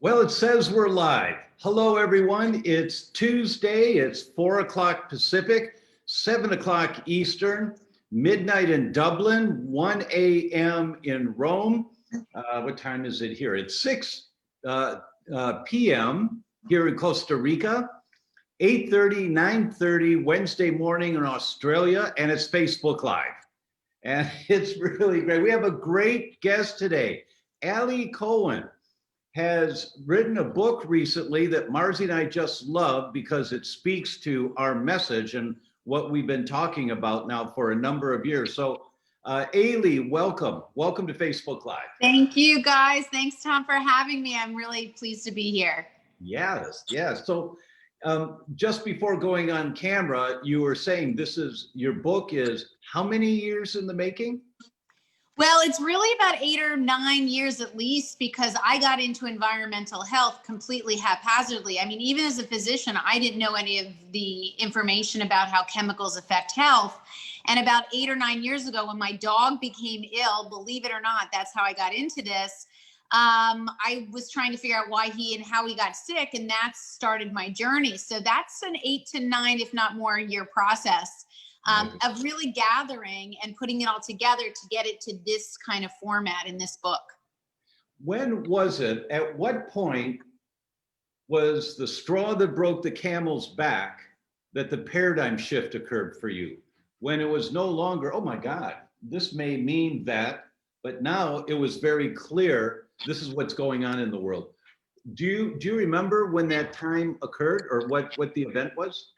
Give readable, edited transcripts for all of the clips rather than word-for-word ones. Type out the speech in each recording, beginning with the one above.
Well, it says we're live. Hello, everyone. It's Tuesday. It's 4 o'clock Pacific, 7 o'clock Eastern, midnight in Dublin, 1 a.m. in Rome. What time is it here? It's 6 p.m. here in Costa Rica, 8:30, 9:30 Wednesday morning in Australia, and it's Facebook Live. And it's really great. We have a great guest today, Aly Cohen has written a book recently that Marzi and I just love because it speaks to our message and what we've been talking about now for a number of years. So, Aly, welcome. Welcome to Facebook Live. Thank you, guys. Thanks, Tom, for having me. I'm really pleased to be here. Yes, yes. So, just before going on camera, you were saying your book is how many years in the making? Well, it's really about 8 or 9 years at least, because I got into environmental health completely haphazardly. I mean, even as a physician, I didn't know any of the information about how chemicals affect health. And about 8 or 9 years ago, when my dog became ill, believe it or not, that's how I got into this. I was trying to figure out why he and how he got sick, and that started my journey. So that's an 8 to 9, if not more, year process. Of really gathering and putting it all together to get it to this kind of format in this book. When was it? At what point was the straw that broke the camel's back that the paradigm shift occurred for you? When it was no longer, oh my God, this may mean that, but now it was very clear this is what's going on in the world. Do you remember when that time occurred or what the event was?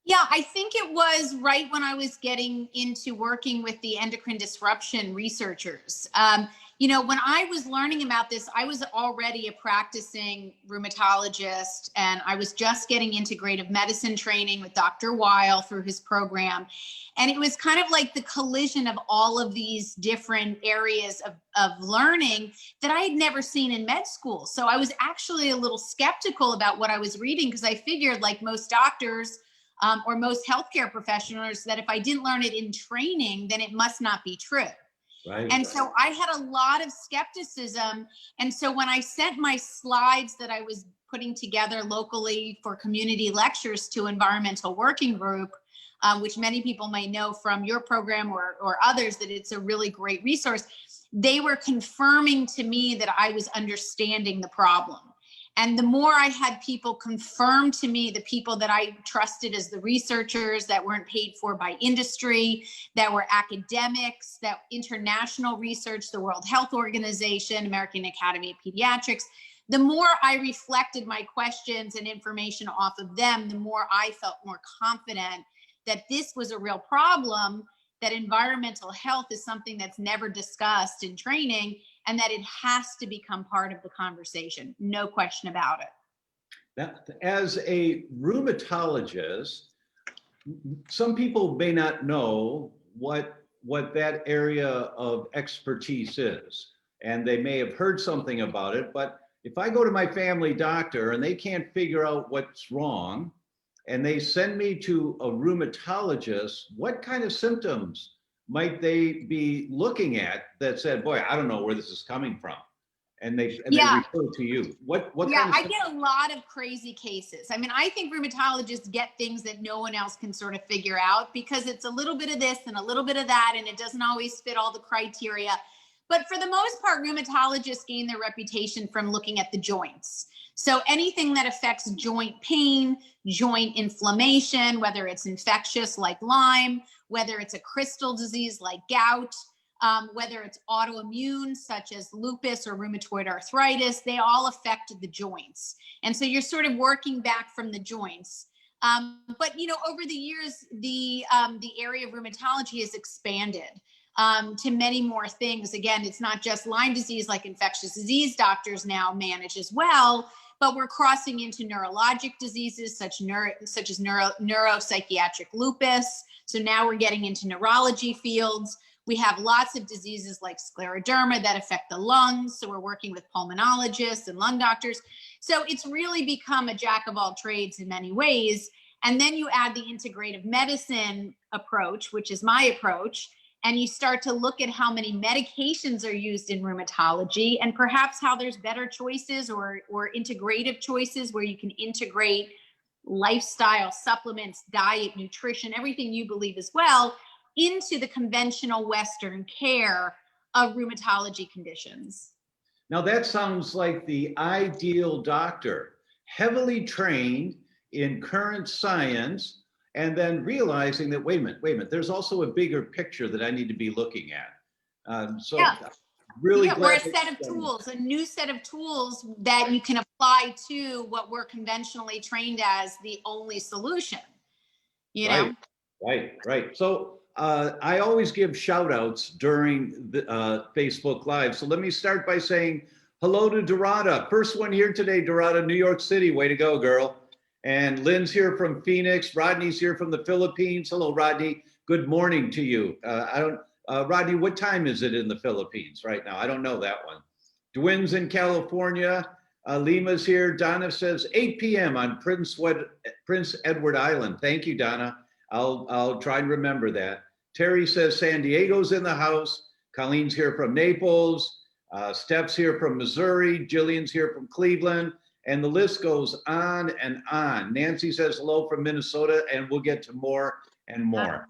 Yeah, I think it was right when I was getting into working with the endocrine disruption researchers. When I was learning about this, I was already a practicing rheumatologist, and I was just getting integrative medicine training with Dr. Weil through his program. And it was kind of like the collision of all of these different areas of learning that I had never seen in med school. So I was actually a little skeptical about what I was reading, because I figured, like most doctors, or most healthcare professionals, that if I didn't learn it in training, then it must not be true. Right. And so I had a lot of skepticism. And so when I sent my slides that I was putting together locally for community lectures to Environmental Working Group, which many people may know from your program or others, that it's a really great resource, they were confirming to me that I was understanding the problem. And the more I had people confirm to me, the people that I trusted as the researchers that weren't paid for by industry, that were academics, that international research, the World Health Organization, American Academy of Pediatrics, the more I reflected my questions and information off of them, the more I felt more confident that this was a real problem, that environmental health is something that's never discussed in training, and that it has to become part of the conversation. No question about it. Now, as a rheumatologist, some people may not know what that area of expertise is, and they may have heard something about it. But if I go to my family doctor and they can't figure out what's wrong, and they send me to a rheumatologist, what kind of symptoms might they be looking at that said, boy, I don't know where this is coming from? And they refer to you. What kind of I get a lot of crazy cases. I mean, I think rheumatologists get things that no one else can sort of figure out, because it's a little bit of this and a little bit of that, and it doesn't always fit all the criteria. But for the most part, rheumatologists gain their reputation from looking at the joints. So anything that affects joint pain, joint inflammation, whether it's infectious like Lyme, whether it's a crystal disease like gout, whether it's autoimmune such as lupus or rheumatoid arthritis, they all affect the joints. And so you're sort of working back from the joints. But over the years, the area of rheumatology has expanded to many more things. Again, it's not just Lyme disease, like infectious disease doctors now manage as well, but we're crossing into neurologic diseases such as neuropsychiatric lupus. So now we're getting into neurology fields. We have lots of diseases like scleroderma that affect the lungs. So we're working with pulmonologists and lung doctors. So it's really become a jack of all trades in many ways. And then you add the integrative medicine approach, which is my approach. and you start to look at how many medications are used in rheumatology, and perhaps how there's better choices or integrative choices where you can integrate lifestyle, supplements, diet, nutrition, everything you believe as well, into the conventional Western care of rheumatology conditions. Now that sounds like the ideal doctor, heavily trained in current science, and then realizing that, wait a minute, there's also a bigger picture that I need to be looking at. Really or a set of tools, a new set of tools that you can apply to what we're conventionally trained as the only solution. You know? Right. So I always give shout outs during the Facebook Live. So let me start by saying hello to Dorada. First one here today, Dorada, New York City. Way to go, girl. And Lynn's here from Phoenix. Rodney's here from the Philippines. Hello, Rodney. Good morning to you. Rodney, what time is it in the Philippines right now? I don't know that one. Dwin's in California. Lima's here. Donna says 8 p.m. on Prince Edward Island. Thank you, Donna. I'll try and remember that. Terry says San Diego's in the house. Colleen's here from Naples. Steph's here from Missouri. Jillian's here from Cleveland. And the list goes on and on. Nancy says hello from Minnesota, and we'll get to more and more.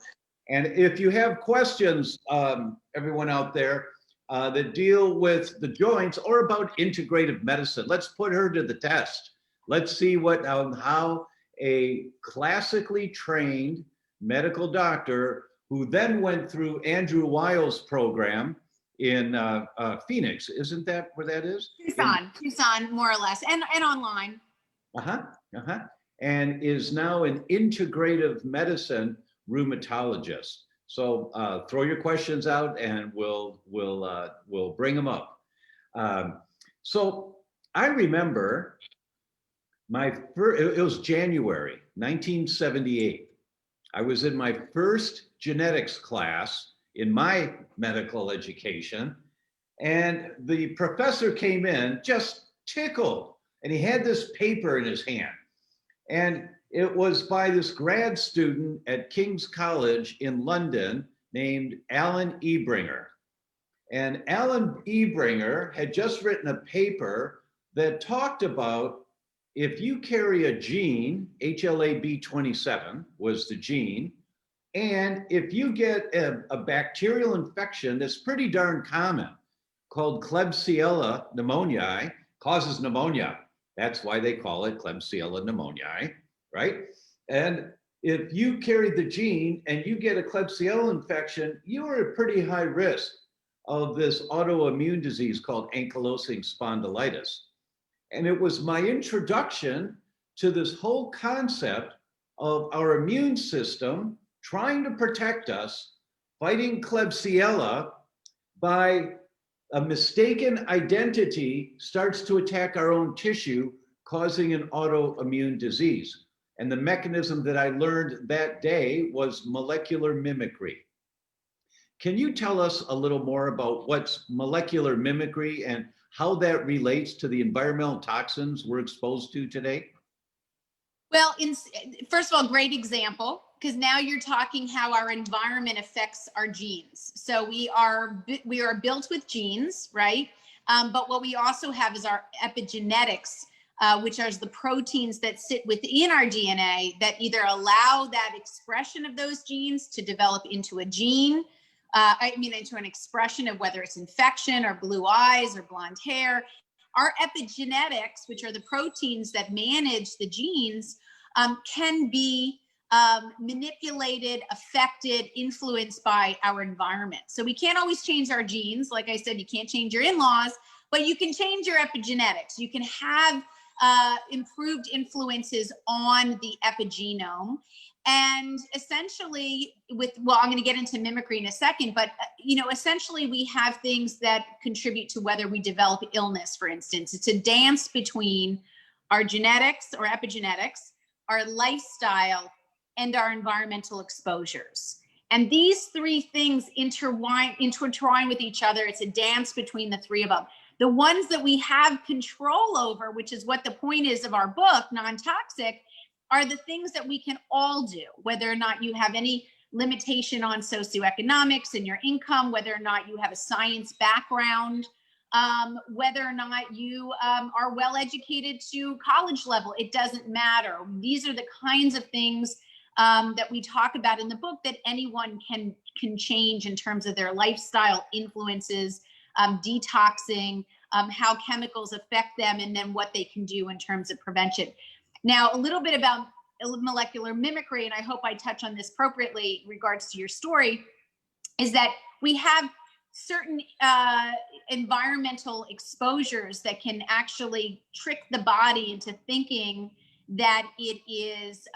And if you have questions, everyone out there, that deal with the joints or about integrative medicine, let's put her to the test. Let's see how a classically trained medical doctor who then went through Andrew Weil's program in Phoenix, isn't that where that is? Tucson, more or less, and online. And is now an integrative medicine rheumatologist. So throw your questions out, and we'll bring them up. So I remember it was January 1978. I was in my first genetics class in my medical education, and the professor came in just tickled, and he had this paper in his hand, and it was by this grad student at King's College in London named Alan Ebringer. And Alan Ebringer had just written a paper that talked about if you carry a gene, HLA-B27 was the gene, and if you get a bacterial infection that's pretty darn common called Klebsiella pneumoniae, causes pneumonia. That's why they call it Klebsiella pneumoniae, right? And if you carry the gene and you get a Klebsiella infection, you are at pretty high risk of this autoimmune disease called ankylosing spondylitis. And it was my introduction to this whole concept of our immune system trying to protect us, fighting Klebsiella by a mistaken identity starts to attack our own tissue, causing an autoimmune disease. And the mechanism that I learned that day was molecular mimicry. Can you tell us a little more about what's molecular mimicry and how that relates to the environmental toxins we're exposed to today? Well, first of all, great example, because now you're talking how our environment affects our genes. So we are built with genes, right? But what we also have is our epigenetics, which are the proteins that sit within our DNA that either allow that expression of those genes to develop into a gene, into an expression of whether it's infection or blue eyes or blonde hair. Our epigenetics, which are the proteins that manage the genes, can be manipulated, affected, influenced by our environment. So we can't always change our genes. Like I said, you can't change your in-laws, but you can change your epigenetics. You can have improved influences on the epigenome. And essentially I'm going to get into mimicry in a second, but essentially we have things that contribute to whether we develop illness, for instance. It's a dance between our genetics or epigenetics, our lifestyle, and our environmental exposures. And these three things intertwine with each other. It's a dance between the three of them. The ones that we have control over, which is what the point is of our book, Non-Toxic, are the things that we can all do, whether or not you have any limitation on socioeconomics and your income, whether or not you have a science background, whether or not you are well educated to college level. It doesn't matter. These are the kinds of things that we talk about in the book that anyone can change in terms of their lifestyle influences, detoxing, how chemicals affect them, and then what they can do in terms of prevention. Now, a little bit about molecular mimicry, and I hope I touch on this appropriately in regards to your story, is that we have certain environmental exposures that can actually trick the body into thinking that it is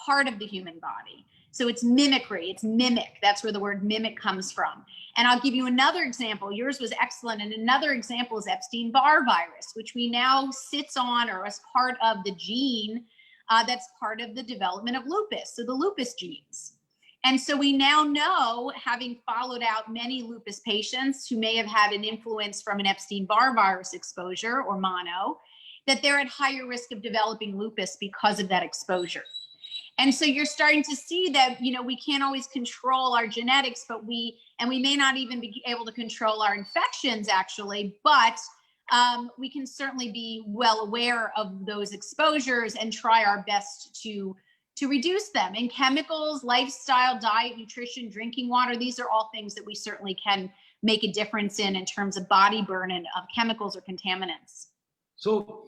part of the human body. So it's mimicry, it's mimic. That's where the word mimic comes from. And I'll give you another example. Yours was excellent. And another example is Epstein-Barr virus, which we now sits on or as part of the gene that's part of the development of lupus, so the lupus genes. And so we now know, having followed out many lupus patients who may have had an influence from an Epstein-Barr virus exposure or mono, that they're at higher risk of developing lupus because of that exposure. And so you're starting to see that, you know, we can't always control our genetics, but we may not even be able to control our infections actually, but we can certainly be well aware of those exposures and try our best to reduce them. And chemicals, lifestyle, diet, nutrition, drinking water, these are all things that we certainly can make a difference in terms of body burn and of chemicals or contaminants. So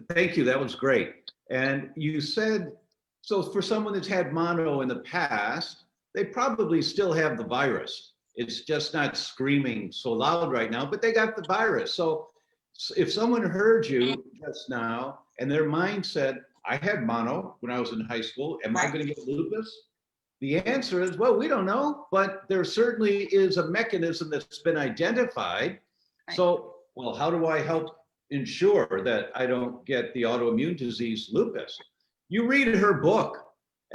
thank you, that was great. And you said, so for someone that's had mono in the past, they probably still have the virus. It's just not screaming so loud right now, but they got the virus. So if someone heard you just now and their mind said, I had mono when I was in high school, am I going to get lupus? The answer is, well, we don't know, but there certainly is a mechanism that's been identified. Right. So, well, how do I help ensure that I don't get the autoimmune disease lupus? You read her book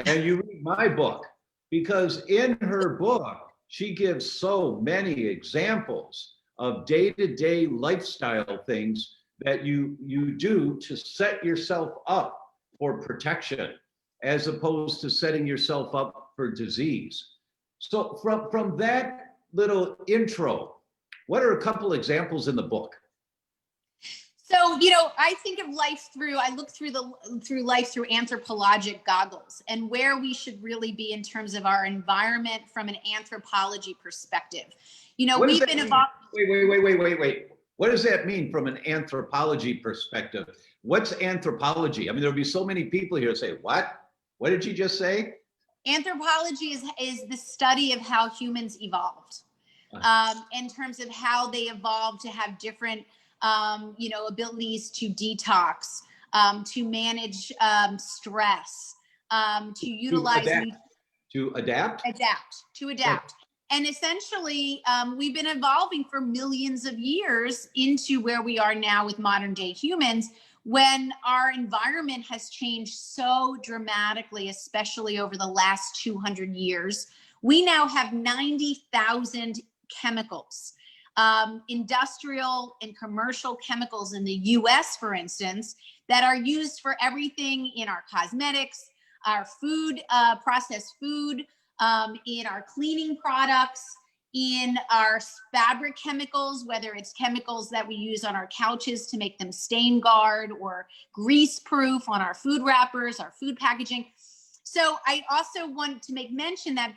and you read my book, because in her book, she gives so many examples of day-to-day lifestyle things that you do to set yourself up for protection, as opposed to setting yourself up for disease. So from that little intro, what are a couple examples in the book? So, you know, I think of life I look through life through anthropologic goggles, and where we should really be in terms of our environment from an anthropology perspective. You know, we've been evolved. Wait. What does that mean from an anthropology perspective? What's anthropology? I mean, there'll be so many people here say, what? What did you just say? Anthropology is the study of how humans evolved, in terms of how they evolved to have different abilities to detox, to manage stress, to utilize to adapt. And essentially, we've been evolving for millions of years into where we are now with modern day humans, when our environment has changed so dramatically, especially over the last 200 years. We now have 90,000 chemicals. Industrial and commercial chemicals in the US, for instance, that are used for everything in our cosmetics, our food, processed food, in our cleaning products, in our fabric chemicals, whether it's chemicals that we use on our couches to make them stain guard or grease proof on our food wrappers, our food packaging. So I also want to make mention that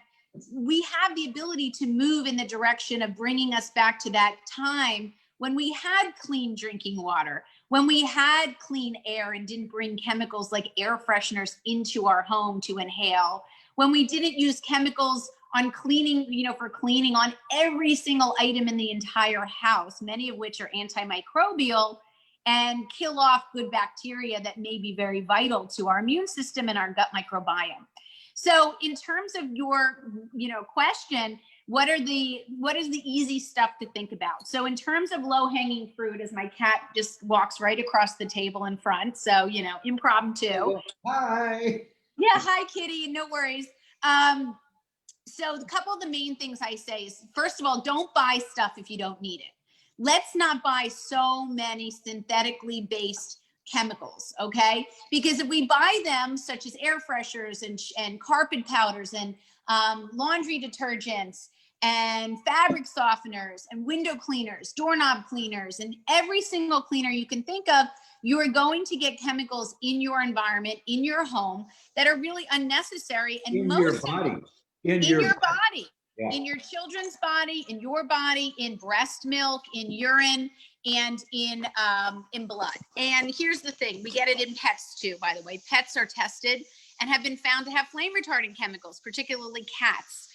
we have the ability to move in the direction of bringing us back to that time when we had clean drinking water, when we had clean air and didn't bring chemicals like air fresheners into our home to inhale, when we didn't use chemicals on cleaning, for cleaning on every single item in the entire house, many of which are antimicrobial and kill off good bacteria that may be very vital to our immune system and our gut microbiome. So in terms of your, question, what is the easy stuff to think about? So in terms of low-hanging fruit, as my cat just walks right across the table in front, so, impromptu. Hi. Yeah, hi, kitty, no worries. So a couple of the main things I say is, first of all, don't buy stuff if you don't need it. Let's not buy so many synthetically based chemicals, okay? Because if we buy them, such as air fresheners and carpet powders and laundry detergents and fabric softeners and window cleaners, doorknob cleaners, and every single cleaner you can think of, you are going to get chemicals in your environment, in your home, that are really unnecessary. And in most your body, in your body, yeah. in your children's body, in your body, in breast milk, in urine, and in blood. And here's the thing, we get it in pets too, by the way. Pets are tested and have been found to have flame retardant chemicals, particularly cats,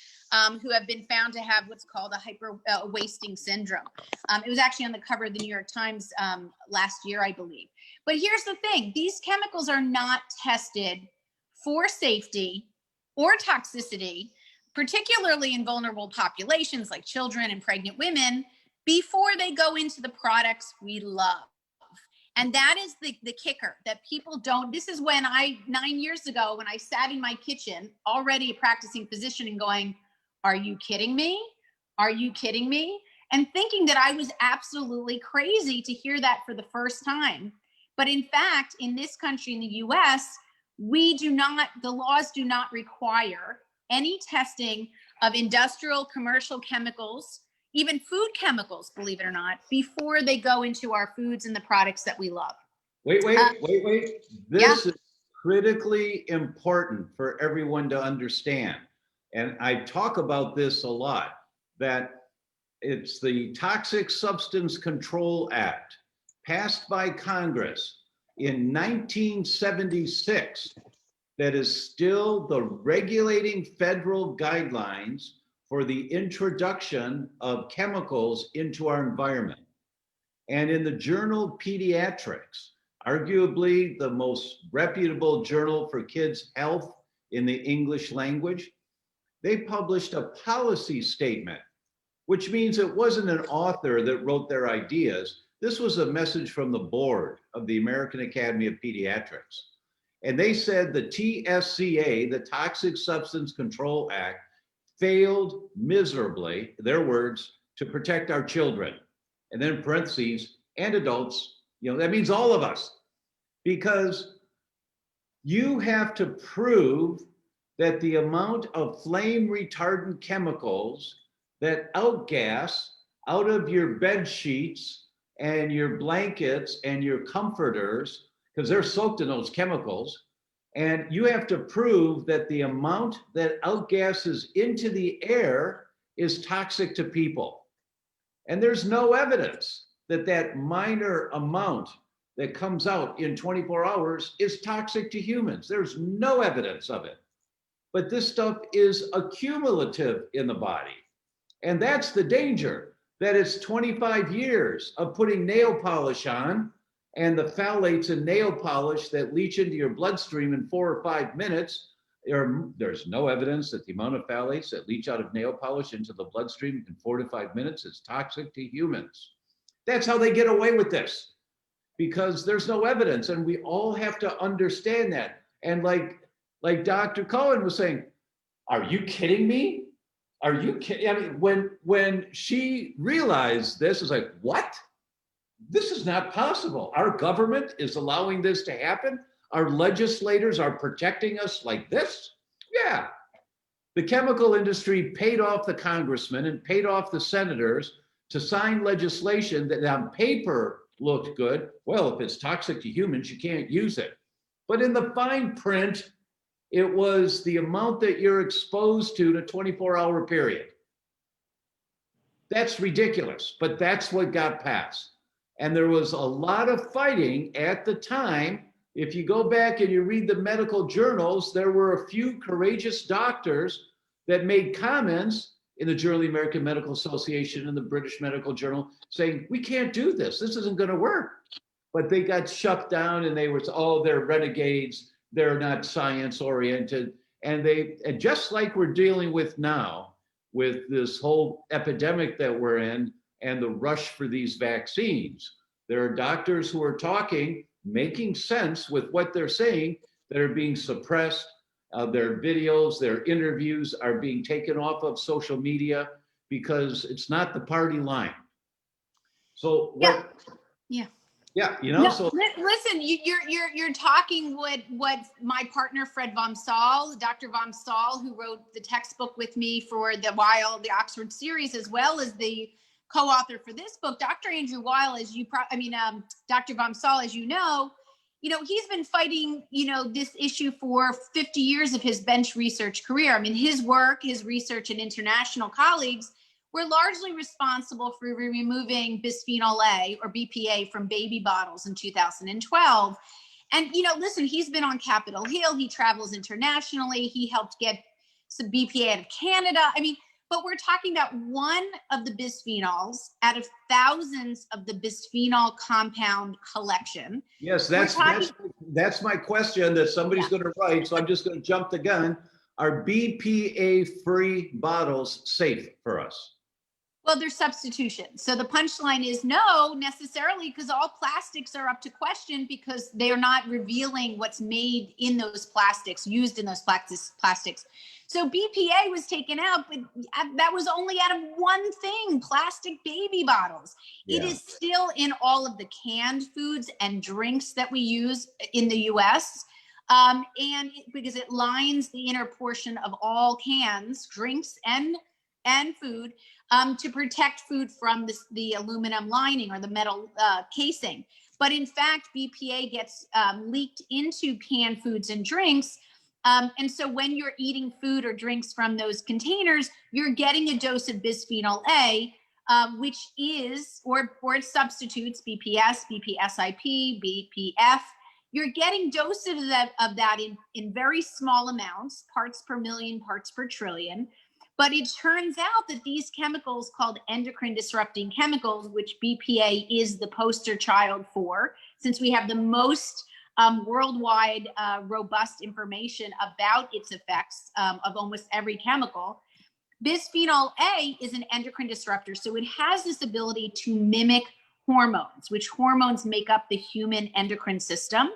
who have been found to have what's called a hyper wasting syndrome. It was actually on the cover of the New York Times last year, I believe. But here's the thing, these chemicals are not tested for safety or toxicity, particularly in vulnerable populations like children and pregnant women, before they go into the products we love. And that is the kicker that people don't. This is when 9 years ago, when I sat in my kitchen, already a practicing physician, and going, are you kidding me? Are you kidding me? And thinking that I was absolutely crazy to hear that for the first time. But in fact, in this country, in the US, the laws do not require any testing of industrial, commercial chemicals, even food chemicals, believe it or not, before they go into our foods and the products that we love. Wait. This is critically important for everyone to understand. And I talk about this a lot, that it's the Toxic Substance Control Act, passed by Congress in 1976, that is still the regulating federal guidelines for the introduction of chemicals into our environment. And in the journal Pediatrics, arguably the most reputable journal for kids' health in the English language, they published a policy statement, which means it wasn't an author that wrote their ideas. This was a message from the board of the American Academy of Pediatrics. And they said the TSCA, the Toxic Substance Control Act, failed miserably, their words, to protect our children. And then in parentheses, and adults, that means all of us. Because you have to prove that the amount of flame retardant chemicals that outgas out of your bed sheets and your blankets and your comforters, because they're soaked in those chemicals, and you have to prove that the amount that outgasses into the air is toxic to people. And there's no evidence that that minor amount that comes out in 24 hours is toxic to humans. There's no evidence of it. But this stuff is accumulative in the body. And that's the danger, that it's 25 years of putting nail polish on, and the phthalates in nail polish that leach into your bloodstream in 4 or 5 minutes. There's no evidence that the amount of phthalates that leach out of nail polish into the bloodstream in 4 to 5 minutes is toxic to humans. That's how they get away with this, because there's no evidence, and we all have to understand that. And like Dr. Cohen was saying, are you kidding me? Are you kidding? I mean, when she realized this, is like, what? This is not possible. Our government is allowing this to happen. Our legislators are protecting us like this. Yeah. The chemical industry paid off the congressmen and paid off the senators to sign legislation that on paper looked good. Well, if it's toxic to humans, you can't use it. But in the fine print, it was the amount that you're exposed to in a 24-hour period. That's ridiculous, but that's what got passed. And there was a lot of fighting at the time. If you go back and you read the medical journals, there were a few courageous doctors that made comments in the Journal of the American Medical Association and the British Medical Journal saying, we can't do this. This isn't going to work. But they got shut down, and they were, they're renegades. They're not science oriented. And just like we're dealing with now, with this whole epidemic that we're in and the rush for these vaccines, there are doctors who are talking, making sense with what they're saying, that are being suppressed. Their videos, their interviews are being taken off of social media because it's not the party line. So Yeah. Yeah, No, so listen, you're talking what my partner Fred Vom Saal, Dr. Vom Saal, who wrote the textbook with me for the Oxford series, as well as the co-author for this book, Dr. Andrew Weil, as Dr. Vom Saal, as he's been fighting, this issue for 50 years of his bench research career. I mean, his work, his research, and international colleagues were largely responsible for removing bisphenol A or BPA from baby bottles in 2012. And, listen, he's been on Capitol Hill. He travels internationally. He helped get some BPA out of Canada. I mean, but we're talking about one of the bisphenols out of thousands of the bisphenol compound collection. yes, that's my question that somebody's going to write. So I'm just going to jump the gun. Are BPA-free bottles safe for us? Well, they're substitutions. So the punchline is no, necessarily, because all plastics are up to question because they are not revealing what's made in those plastics, used in those plastics. So BPA was taken out, but that was only out of one thing, plastic baby bottles. Yeah. It is still in all of the canned foods and drinks that we use in the US. Because it lines the inner portion of all cans, drinks, and food to protect food from the aluminum lining or the metal casing. But in fact, BPA gets leaked into canned foods and drinks. And so when you're eating food or drinks from those containers, you're getting a dose of bisphenol A, which is, or it substitutes BPS, BPSIP, BPF. You're getting doses of that in very small amounts, parts per million, parts per trillion. But it turns out that these chemicals called endocrine disrupting chemicals, which BPA is the poster child for, since we have the most worldwide robust information about its effects of almost every chemical, bisphenol A is an endocrine disruptor. So it has this ability to mimic hormones, which hormones make up the human endocrine system.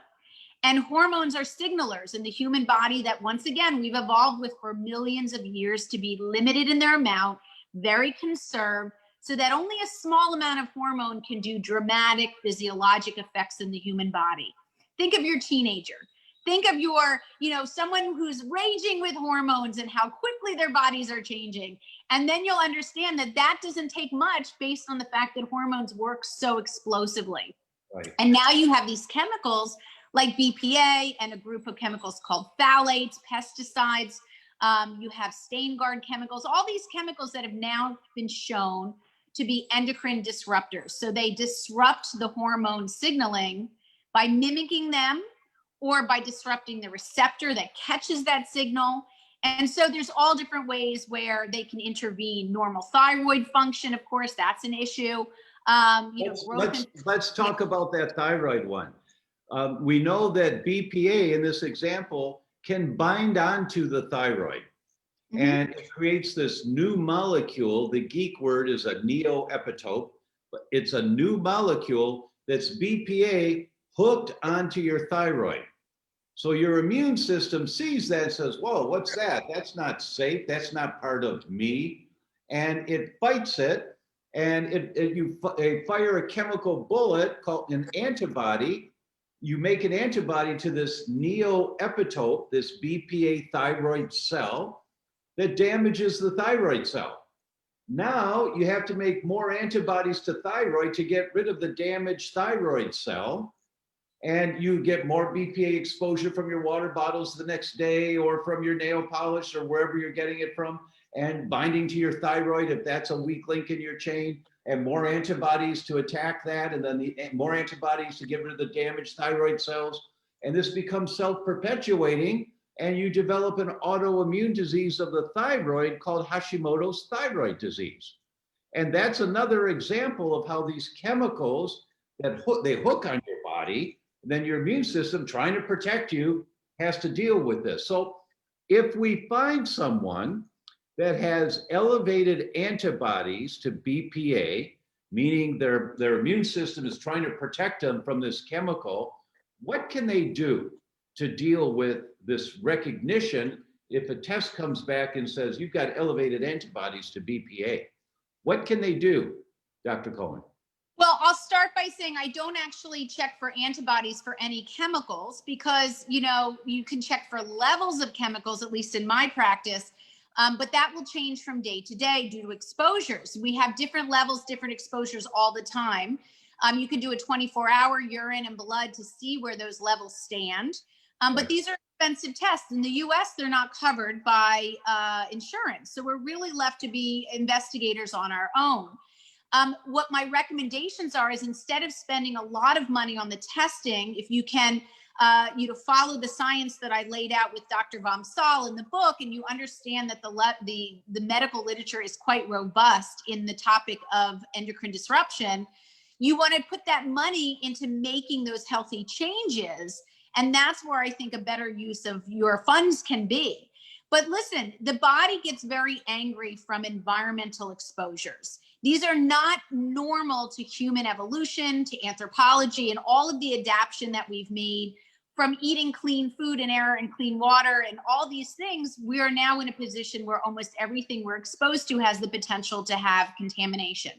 And hormones are signalers in the human body that, once again, we've evolved with for millions of years to be limited in their amount, very conserved, so that only a small amount of hormone can do dramatic physiologic effects in the human body. Think of your teenager. Think of your, someone who's raging with hormones and how quickly their bodies are changing. And then you'll understand that that doesn't take much based on the fact that hormones work so explosively. Right. And now you have these chemicals like BPA and a group of chemicals called phthalates, pesticides. You have stain guard chemicals, all these chemicals that have now been shown to be endocrine disruptors. So they disrupt the hormone signaling by mimicking them or by disrupting the receptor that catches that signal. And so there's all different ways where they can intervene. Normal thyroid function, of course, that's an issue. Let's talk about that thyroid one. We know that BPA in this example can bind onto the thyroid, and it creates this new molecule. The geek word is a neoepitope. It's a new molecule that's BPA hooked onto your thyroid. So your immune system sees that and says, whoa, what's that? That's not safe. That's not part of me. And it fights it, and you fire a chemical bullet called an antibody. You make an antibody to this neoepitope, this BPA thyroid cell, that damages the thyroid cell. Now you have to make more antibodies to thyroid to get rid of the damaged thyroid cell. And you get more BPA exposure from your water bottles the next day, or from your nail polish, or wherever you're getting it from, and binding to your thyroid if that's a weak link in your chain, and more antibodies to attack that, and then more antibodies to get rid of the damaged thyroid cells. And this becomes self-perpetuating, and you develop an autoimmune disease of the thyroid called Hashimoto's thyroid disease. And that's another example of how these chemicals that they hook on your body, then your immune system, trying to protect you, has to deal with this. So if we find someone that has elevated antibodies to BPA, meaning their immune system is trying to protect them from this chemical, what can they do to deal with this recognition if a test comes back and says you've got elevated antibodies to BPA? What can they do, Dr. Cohen? Well, I'll start by saying I don't actually check for antibodies for any chemicals because, you can check for levels of chemicals, at least in my practice, but that will change from day to day due to exposures. We have different levels, different exposures all the time. You can do a 24-hour urine and blood to see where those levels stand. But these are expensive tests. In the US, they're not covered by insurance. So we're really left to be investigators on our own. What my recommendations are is instead of spending a lot of money on the testing, if you can, follow the science that I laid out with Dr. Vom Saal in the book, and you understand that the medical literature is quite robust in the topic of endocrine disruption, you want to put that money into making those healthy changes. And that's where I think a better use of your funds can be. But listen, the body gets very angry from environmental exposures. These are not normal to human evolution, to anthropology, and all of the adaptation that we've made from eating clean food and air and clean water and all these things. We are now in a position where almost everything we're exposed to has the potential to have contamination.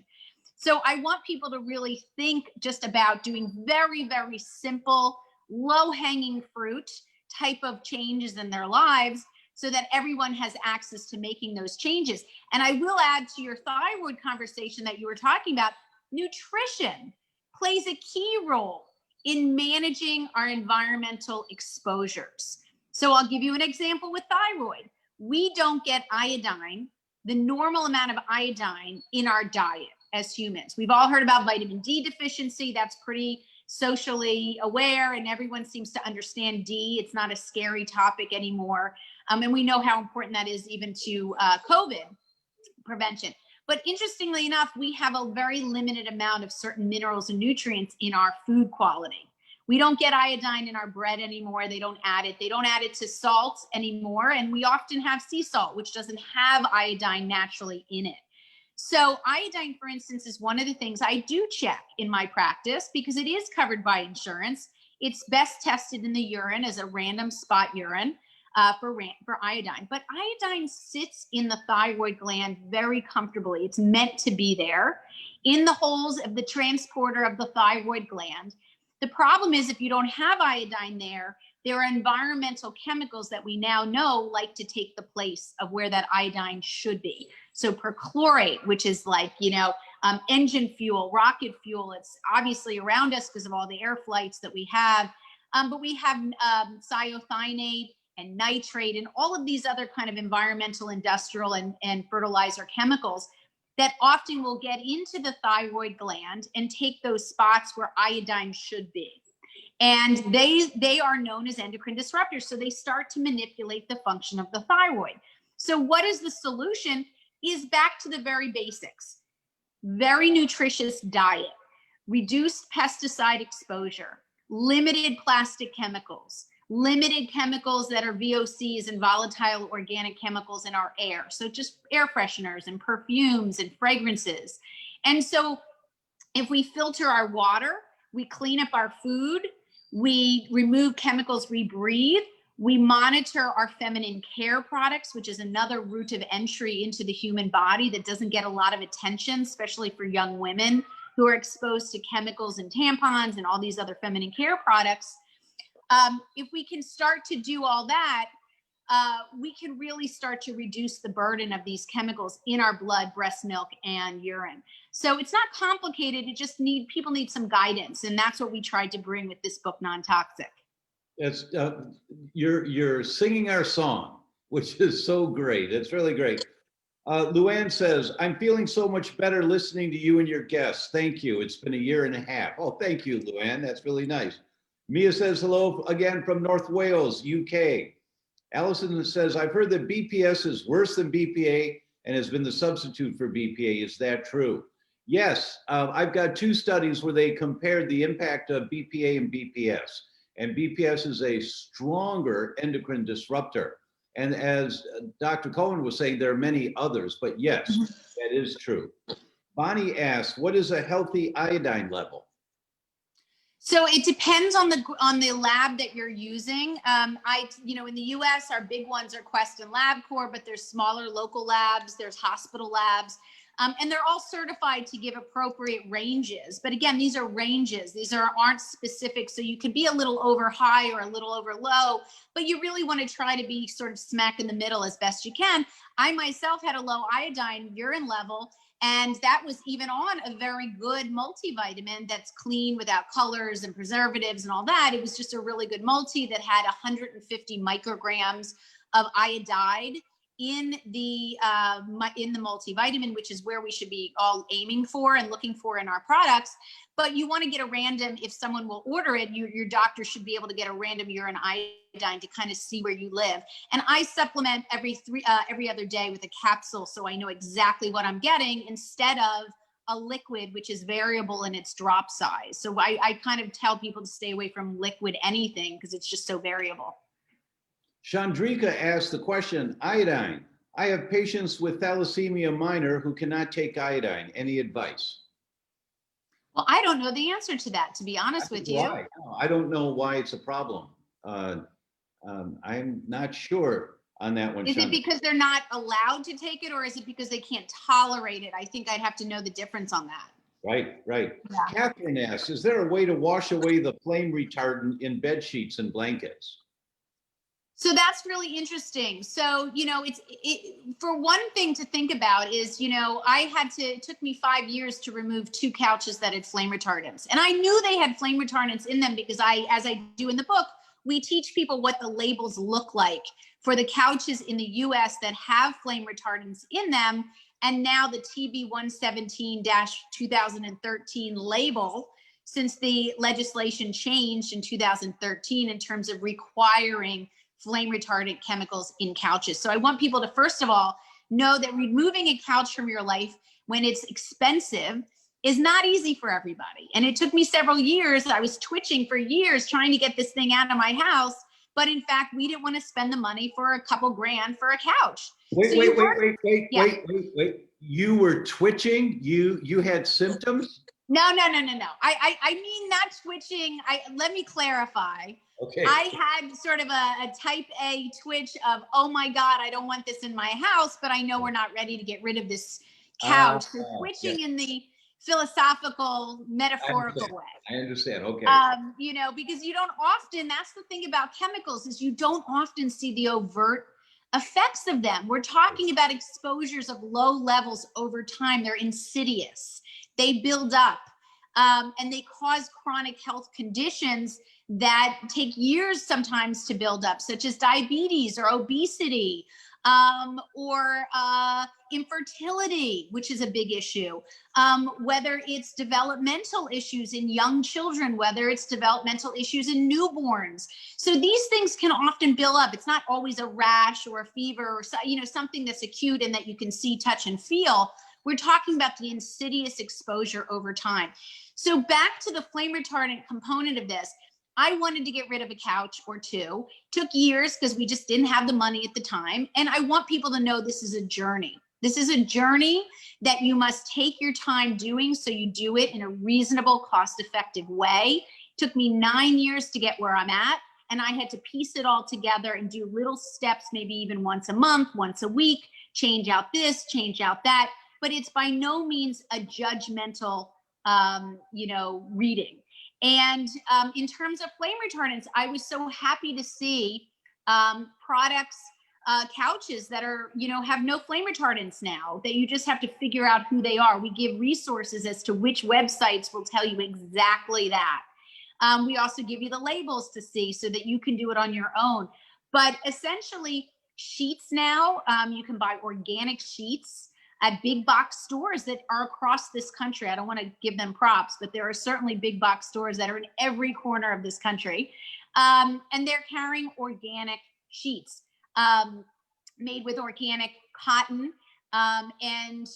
So I want people to really think just about doing very, very simple, low-hanging fruit type of changes in their lives so that everyone has access to making those changes. And I will add to your thyroid conversation that you were talking about, nutrition plays a key role in managing our environmental exposures. So I'll give you an example with thyroid. We don't get iodine, the normal amount of iodine in our diet as humans. We've all heard about vitamin D deficiency. That's pretty socially aware, and everyone seems to understand D. It's not a scary topic anymore. And we know how important that is even to COVID prevention. But interestingly enough, we have a very limited amount of certain minerals and nutrients in our food quality. We don't get iodine in our bread anymore. They don't add it. They don't add it to salt anymore. And we often have sea salt, which doesn't have iodine naturally in it. So iodine, for instance, is one of the things I do check in my practice because it is covered by insurance. It's best tested in the urine as a random spot urine for iodine. But iodine sits in the thyroid gland very comfortably. It's meant to be there in the holes of the transporter of the thyroid gland. The problem is if you don't have iodine there are environmental chemicals that we now know like to take the place of where that iodine should be. So perchlorate, which is like, engine fuel, rocket fuel, it's obviously around us because of all the air flights that we have. But we have cyothianate and nitrate and all of these other kind of environmental, industrial, and fertilizer chemicals that often will get into the thyroid gland and take those spots where iodine should be. And they are known as endocrine disruptors. So they start to manipulate the function of the thyroid. So what is the solution? Is back to the very basics. Very nutritious diet, reduced pesticide exposure, limited plastic chemicals, limited chemicals that are VOCs and volatile organic chemicals in our air. So just air fresheners and perfumes and fragrances. And so if we filter our water, we clean up our food, we remove chemicals we breathe, we monitor our feminine care products, which is another route of entry into the human body that doesn't get a lot of attention, especially for young women who are exposed to chemicals and tampons and all these other feminine care products. If we can start to do all that, we can really start to reduce the burden of these chemicals in our blood, breast milk, and urine. So it's not complicated. It just people need some guidance. And that's what we tried to bring with this book, Non-Toxic. It's you're singing our song, which is so great. It's really great. Luann says, I'm feeling so much better listening to you and your guests. Thank you. It's been a year and a half. Oh, thank you, Luann. That's really nice. Mia says hello again from North Wales, UK. Allison says, I've heard that BPS is worse than BPA and has been the substitute for BPA. Is that true? Yes. I've got 2 studies where they compared the impact of BPA and BPS. And BPS is a stronger endocrine disruptor. And as Dr. Cohen was saying, there are many others, but yes, that is true. Bonnie asked, what is a healthy iodine level? So it depends on the lab that you're using. In the US, our big ones are Quest and LabCorp, but there's smaller local labs, there's hospital labs. And they're all certified to give appropriate ranges. But again, these are ranges. These aren't specific. So you can be a little over high or a little over low, but you really want to try to be sort of smack in the middle as best you can. I myself had a low iodine urine level, and that was even on a very good multivitamin that's clean without colors and preservatives and all that. It was just a really good multi that had 150 micrograms of iodide in the multivitamin, which is where we should be all aiming for and looking for in our products. But you want to get a random, if someone will order it, your doctor should be able to get a random urine iodine to kind of see where you live. And I supplement every other day with a capsule, so I know exactly what I'm getting instead of a liquid, which is variable in its drop size. So I kind of tell people to stay away from liquid anything because it's just so variable. Chandrika asked the question, iodine. I have patients with thalassemia minor who cannot take iodine. Any advice? Well, I don't know the answer to that, to be honest with you. Why? No, I don't know why it's a problem. I'm not sure on that one. Is it because they're not allowed to take it, or is it because they can't tolerate it? I think I'd have to know the difference on that. Right. Yeah. Catherine asks, is there a way to wash away the flame retardant in bed sheets and blankets? So that's really interesting. So, for one thing to think about is, it took me 5 years to remove 2 couches that had flame retardants. And I knew they had flame retardants in them because as I do in the book, we teach people what the labels look like for the couches in the US that have flame retardants in them. And now the TB 117-2013 label, since the legislation changed in 2013 in terms of requiring flame retardant chemicals in couches. So I want people to, first of all, know that removing a couch from your life when it's expensive is not easy for everybody. And it took me several years. I was twitching for years trying to get this thing out of my house. But in fact, we didn't want to spend the money for a couple grand for a couch. Wait. You were twitching? You had symptoms? No. I mean, not twitching. Let me clarify. Okay. I had sort of a type A twitch of, oh my God, I don't want this in my house, but I know we're not ready to get rid of this couch. So twitching in the philosophical, metaphorical way. I understand. Okay. Because you don't often, that's the thing about chemicals, is you don't often see the overt effects of them. We're talking about exposures of low levels over time. They're insidious. They build up, and they cause chronic health conditions that take years sometimes to build up, such as diabetes or obesity, or infertility, which is a big issue, whether it's developmental issues in young children, whether it's developmental issues in newborns. So these things can often build up. It's not always a rash or a fever or something that's acute and that you can see, touch, and feel. We're talking about the insidious exposure over time. So back to the flame retardant component of this, I wanted to get rid of a couch or 2. Took years because we just didn't have the money at the time. And I want people to know this is a journey. This is a journey that you must take your time doing, so you do it in a reasonable, cost-effective way. Took me 9 years to get where I'm at, and I had to piece it all together and do little steps, maybe even once a month, once a week, change out this, change out that. But it's by no means a judgmental, reading. And in terms of flame retardants, I was so happy to see products, couches that are, have no flame retardants now, that you just have to figure out who they are. We give resources as to which websites will tell you exactly that. We also give you the labels to see so that you can do it on your own. But essentially, sheets now, you can buy organic sheets at big box stores that are across this country. I don't want to give them props, but there are certainly big box stores that are in every corner of this country. And they're carrying organic sheets made with organic cotton and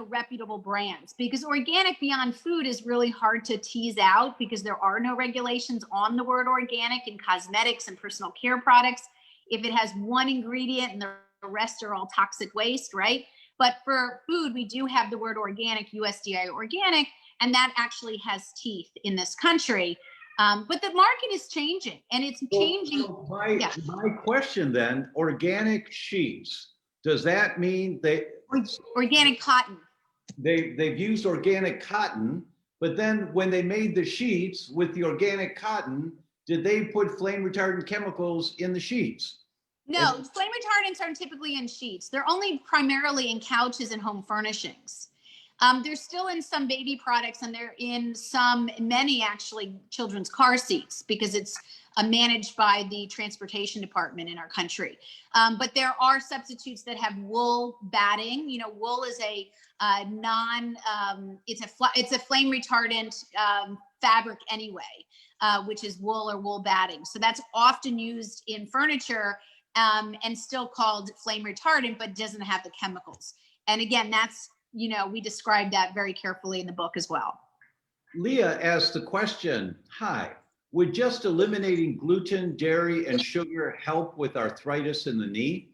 reputable brands. Because organic beyond food is really hard to tease out because there are no regulations on the word organic in cosmetics and personal care products. If it has one ingredient and the rest are all toxic waste, right? But for food, we do have the word organic, USDA organic, and that actually has teeth in this country. But the market is changing, and it's changing. So my question then, organic sheets, does that mean they... Organic cotton. they've used organic cotton, but then when they made the sheets with the organic cotton, did they put flame retardant chemicals in the sheets? No, flame retardants aren't typically in sheets. They're only primarily in couches and home furnishings. They're still in some baby products, and they're in many actually children's car seats, because it's managed by the transportation department in our country. But there are substitutes that have wool batting. You know, wool is a it's a flame retardant fabric anyway, which is wool or wool batting. So that's often used in furniture, and still called flame retardant, but doesn't have the chemicals. And again, that's, you know, we describe that very carefully in the book as well. Leah asked the question, hi, would just eliminating gluten, dairy, and sugar help with arthritis in the knee?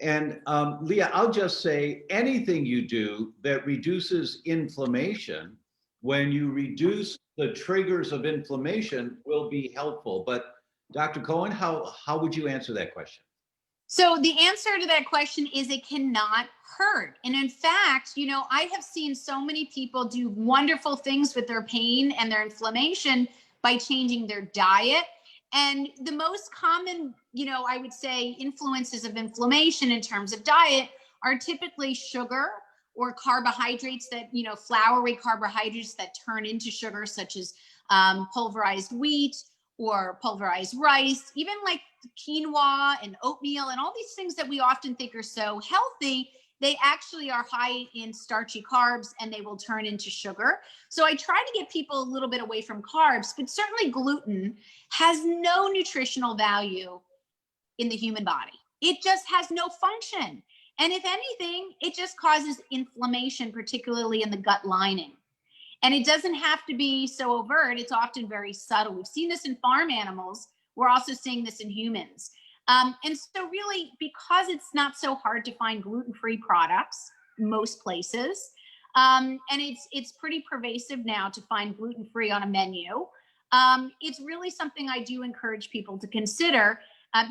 And Leah, I'll just say anything you do that reduces inflammation, when you reduce the triggers of inflammation, will be helpful. But Dr. Cohen, how would you answer that question? So the answer to that question is it cannot hurt. And in fact, you know, I have seen so many people do wonderful things with their pain and their inflammation by changing their diet. And the most common, you know, I would say influences of inflammation in terms of diet are typically sugar or carbohydrates that, you know, floury carbohydrates that turn into sugar, such as pulverized wheat or pulverized rice, even like quinoa and oatmeal and all these things that we often think are so healthy. They actually are high in starchy carbs, and they will turn into sugar. So I try to get people a little bit away from carbs, but certainly gluten has no nutritional value in the human body. It just has no function. And if anything, it just causes inflammation, particularly in the gut lining. And it doesn't have to be so overt. It's often very subtle. We've seen this in farm animals. We're also seeing this in humans. And so really, because it's not so hard to find gluten-free products most places, and it's pretty pervasive now to find gluten-free on a menu, it's really something I do encourage people to consider.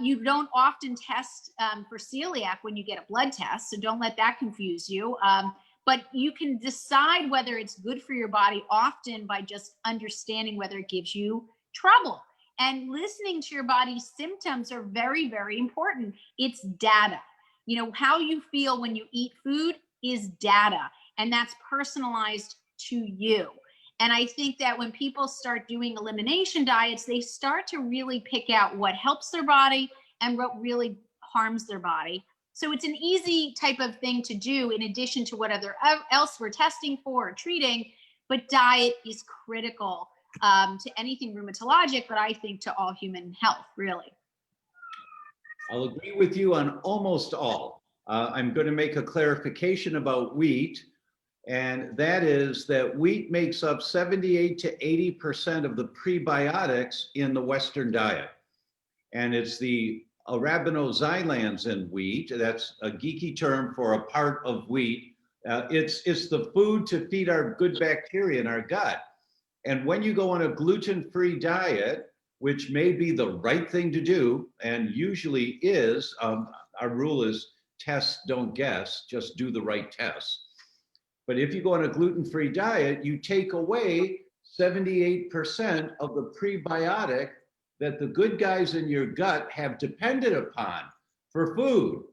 You don't often test for celiac when you get a blood test, so don't let that confuse you. But you can decide whether it's good for your body often by just understanding whether it gives you trouble. And listening to your body's symptoms are very, very important. It's data. You know, how you feel when you eat food is data, and that's personalized to you. And I think that when people start doing elimination diets, they start to really pick out what helps their body and what really harms their body. So it's an easy type of thing to do in addition to whatever else we're testing for or treating. But diet is critical to anything rheumatologic, but I think to all human health, really. I'll agree with you on almost all. I'm going to make a clarification about wheat, and that is that wheat makes up 78 to 80% of the prebiotics in the Western diet. And it's the arabinoxylans in wheat. That's a geeky term for a part of wheat. It's the food to feed our good bacteria in our gut. And when you go on a gluten-free diet, which may be the right thing to do, and usually is, our rule is test, don't guess, just do the right tests. But if you go on a gluten-free diet, you take away 78% of the prebiotic that the good guys in your gut have depended upon for food.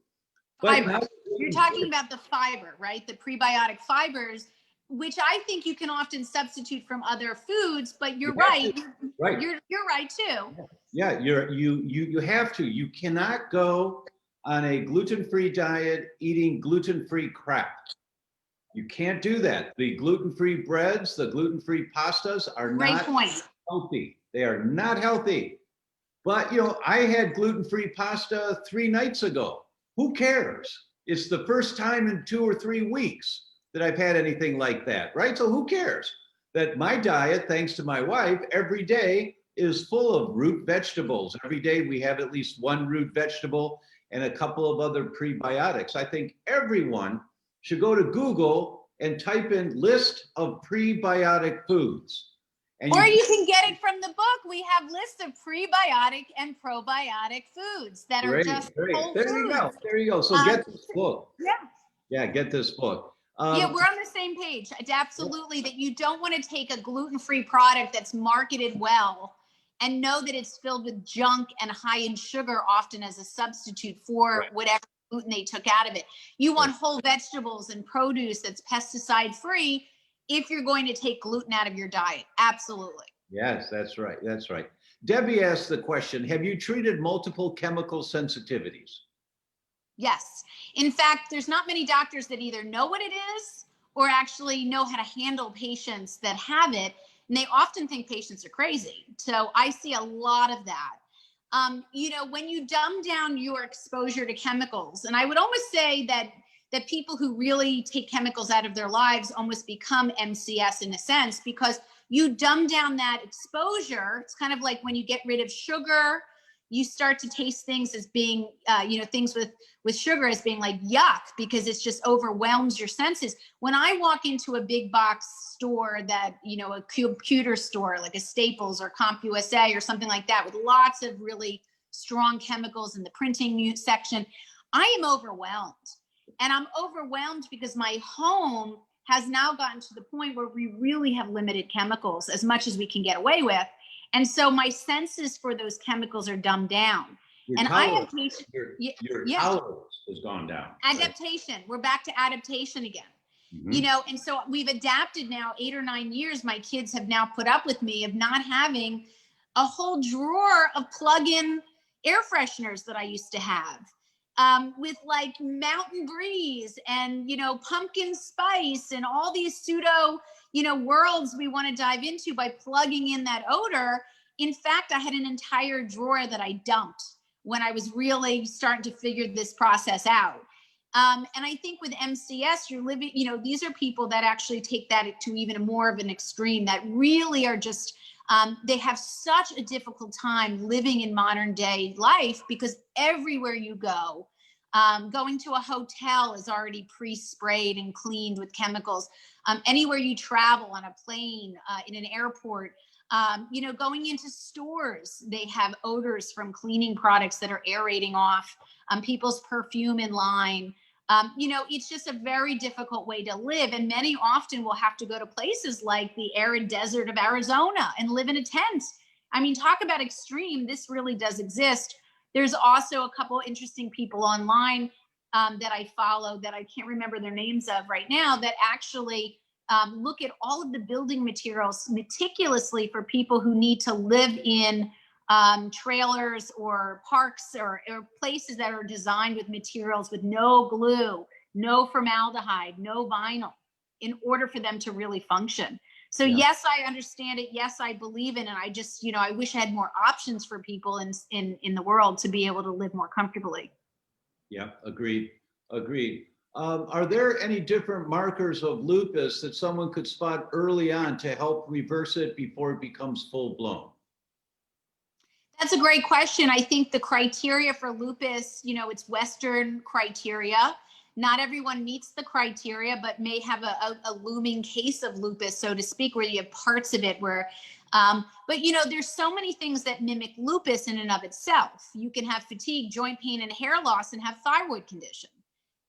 But fiber. You're talking about the fiber, right? The prebiotic fibers, which I think you can often substitute from other foods, but you're right. Right. You're right too. Yeah, you have to. You cannot go on a gluten-free diet eating gluten-free crap. You can't do that. The gluten-free breads, the gluten-free pastas are not healthy. They are not healthy. But, you know, I had gluten-free pasta 3 nights ago. Who cares? It's the first time in 2 or 3 weeks that I've had anything like that, right? So who cares? That my diet, thanks to my wife, every day is full of root vegetables. Every day we have at least 1 root vegetable and a couple of other prebiotics. I think everyone should go to Google and type in list of prebiotic foods. And or you can get it from the book. We have lists of prebiotic and probiotic foods that are just whole there foods. you go. There you go. So get this book. Yeah. Yeah, get this book. Yeah, we're on the same page. It's absolutely that you don't want to take a gluten-free product that's marketed well and know that it's filled with junk and high in sugar, often as a substitute for whatever gluten they took out of it. You want whole vegetables and produce that's pesticide-free if you're going to take gluten out of your diet. Absolutely. Yes, that's right. That's right. Debbie asked the question, have you treated multiple chemical sensitivities? Yes. In fact, there's not many doctors that either know what it is or actually know how to handle patients that have it. And they often think patients are crazy. So I see a lot of that. You know, when you dumb down your exposure to chemicals, and I would almost say that people who really take chemicals out of their lives almost become MCS in a sense, because you dumb down that exposure. It's kind of like when you get rid of sugar, you start to taste things as being, you know, things with sugar as being like yuck, because it's just overwhelms your senses. When I walk into a big box store that, you know, a computer store like a Staples or CompUSA or something like that, with lots of really strong chemicals in the printing section, I am overwhelmed. And I'm overwhelmed because my home has now gotten to the point where we really have limited chemicals as much as we can get away with. And so my senses for those chemicals are dumbed down. Your tolerance has gone down. Adaptation. Right? We're back to adaptation again. Mm-hmm. You know, and so we've adapted now 8 or 9 years. My kids have now put up with me of not having a whole drawer of plug-in air fresheners that I used to have. With like Mountain Breeze and, you know, pumpkin spice and all these pseudo, you know, worlds we want to dive into by plugging in that odor. In fact, I had an entire drawer that I dumped when I was really starting to figure this process out. And I think with MCS, you're living, you know, these are people that actually take that to even more of an extreme, that really are just, they have such a difficult time living in modern day life, because everywhere you go, going to a hotel is already pre-sprayed and cleaned with chemicals. Anywhere you travel, on a plane, in an airport, you know, going into stores, they have odors from cleaning products that are aerating off people's perfume in line. You know, it's just a very difficult way to live. And many often will have to go to places like the arid desert of Arizona and live in a tent. I mean, talk about extreme. This really does exist. There's also a couple of interesting people online that I follow that I can't remember their names of right now, that actually look at all of the building materials meticulously for people who need to live in trailers or parks or places that are designed with materials with no glue, no formaldehyde, no vinyl, in order for them to really function. So yes, I understand it. Yes, I believe in it. I just, you know, I wish I had more options for people in the world to be able to live more comfortably. Yeah, agreed. Are there any different markers of lupus that someone could spot early on to help reverse it before it becomes full blown? That's a great question. I think the criteria for lupus, you know, it's Western criteria. Not everyone meets the criteria, but may have a looming case of lupus, so to speak, where you have parts of it where, but you know, there's so many things that mimic lupus in and of itself. You can have fatigue, joint pain, and hair loss and have thyroid condition,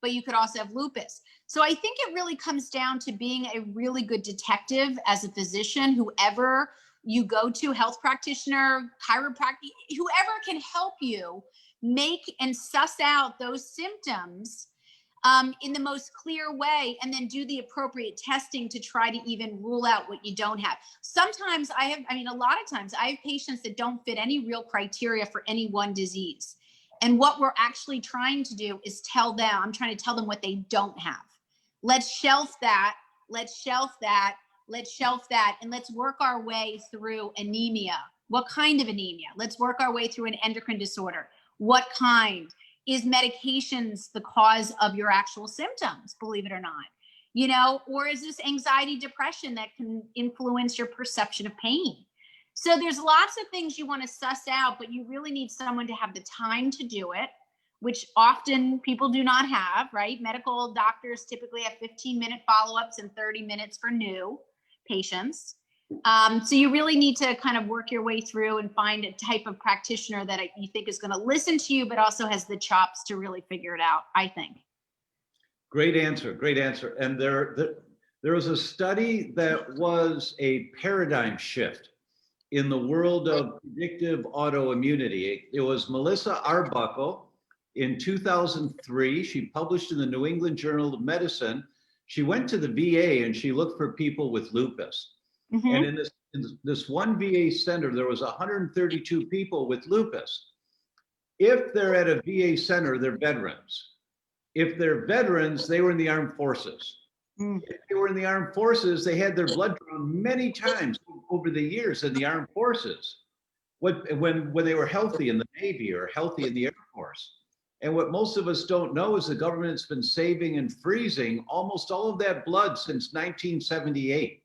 but you could also have lupus. So I think it really comes down to being a really good detective as a physician, whoever you go to, health practitioner, chiropractor, whoever can help you make and suss out those symptoms in the most clear way, and then do the appropriate testing to try to even rule out what you don't have. Sometimes a lot of times I have patients that don't fit any real criteria for any one disease. And what we're actually trying to do is I'm trying to tell them what they don't have. Let's shelf that, and let's work our way through anemia. What kind of anemia? Let's work our way through an endocrine disorder. What kind? Is medications the cause of your actual symptoms, believe it or not? You know, or is this anxiety, depression that can influence your perception of pain? So there's lots of things you want to suss out, but you really need someone to have the time to do it, which often people do not have, right? Medical doctors typically have 15-minute follow-ups and 30 minutes for new patients. So you really need to kind of work your way through and find a type of practitioner that you think is going to listen to you, but also has the chops to really figure it out, I think. Great answer, great answer. And there was a study that was a paradigm shift in the world of predictive autoimmunity. It was Melissa Arbuckle in 2003. She published in the New England Journal of Medicine. She went to the VA and she looked for people with lupus. Mm-hmm. And in this one VA center, there was 132 people with lupus. If they're at a VA center, they're veterans. If they're veterans, they were in the armed forces. If they were in the armed forces, they had their blood drawn many times over the years in the armed forces. When they were healthy in the Navy or healthy in the Air Force. And what most of us don't know is the government's been saving and freezing almost all of that blood since 1978.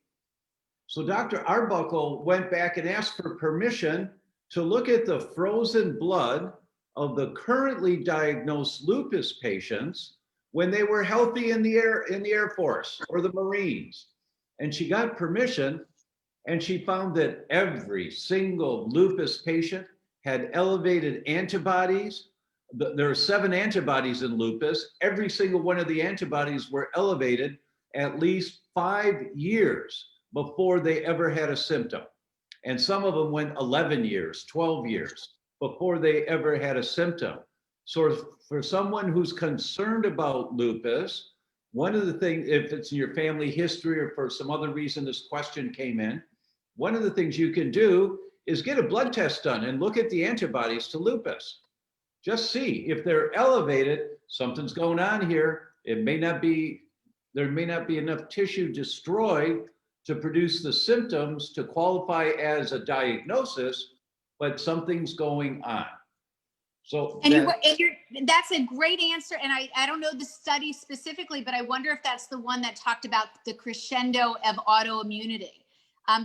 So Dr. Arbuckle went back and asked for permission to look at the frozen blood of the currently diagnosed lupus patients when they were healthy in the Air Force or the Marines. And she got permission, and she found that every single lupus patient had elevated antibodies. There are 7 antibodies in lupus. Every single one of the antibodies were elevated at least 5 years before they ever had a symptom. And some of them went 11 years, 12 years before they ever had a symptom. So for someone who's concerned about lupus, one of the things, if it's in your family history or for some other reason this question came in, one of the things you can do is get a blood test done and look at the antibodies to lupus. Just see if they're elevated, something's going on here. There may not be enough tissue destroyed to produce the symptoms to qualify as a diagnosis, but something's going on. So that's a great answer. And I don't know the study specifically, but I wonder if that's the one that talked about the crescendo of autoimmunity,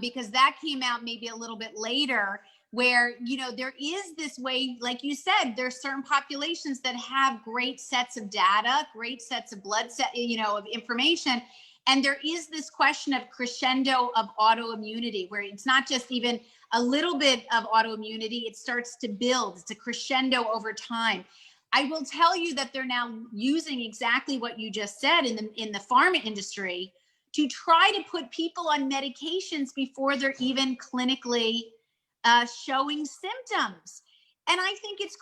because that came out maybe a little bit later, where, you know, there is this way, like you said, there's certain populations that have great sets of data, great sets of of information. And there is this question of crescendo of autoimmunity, where it's not just even a little bit of autoimmunity, it starts to build. It's a crescendo over time. I will tell you that they're now using exactly what you just said in the pharma industry to try to put people on medications before they're even clinically showing symptoms. And I think it's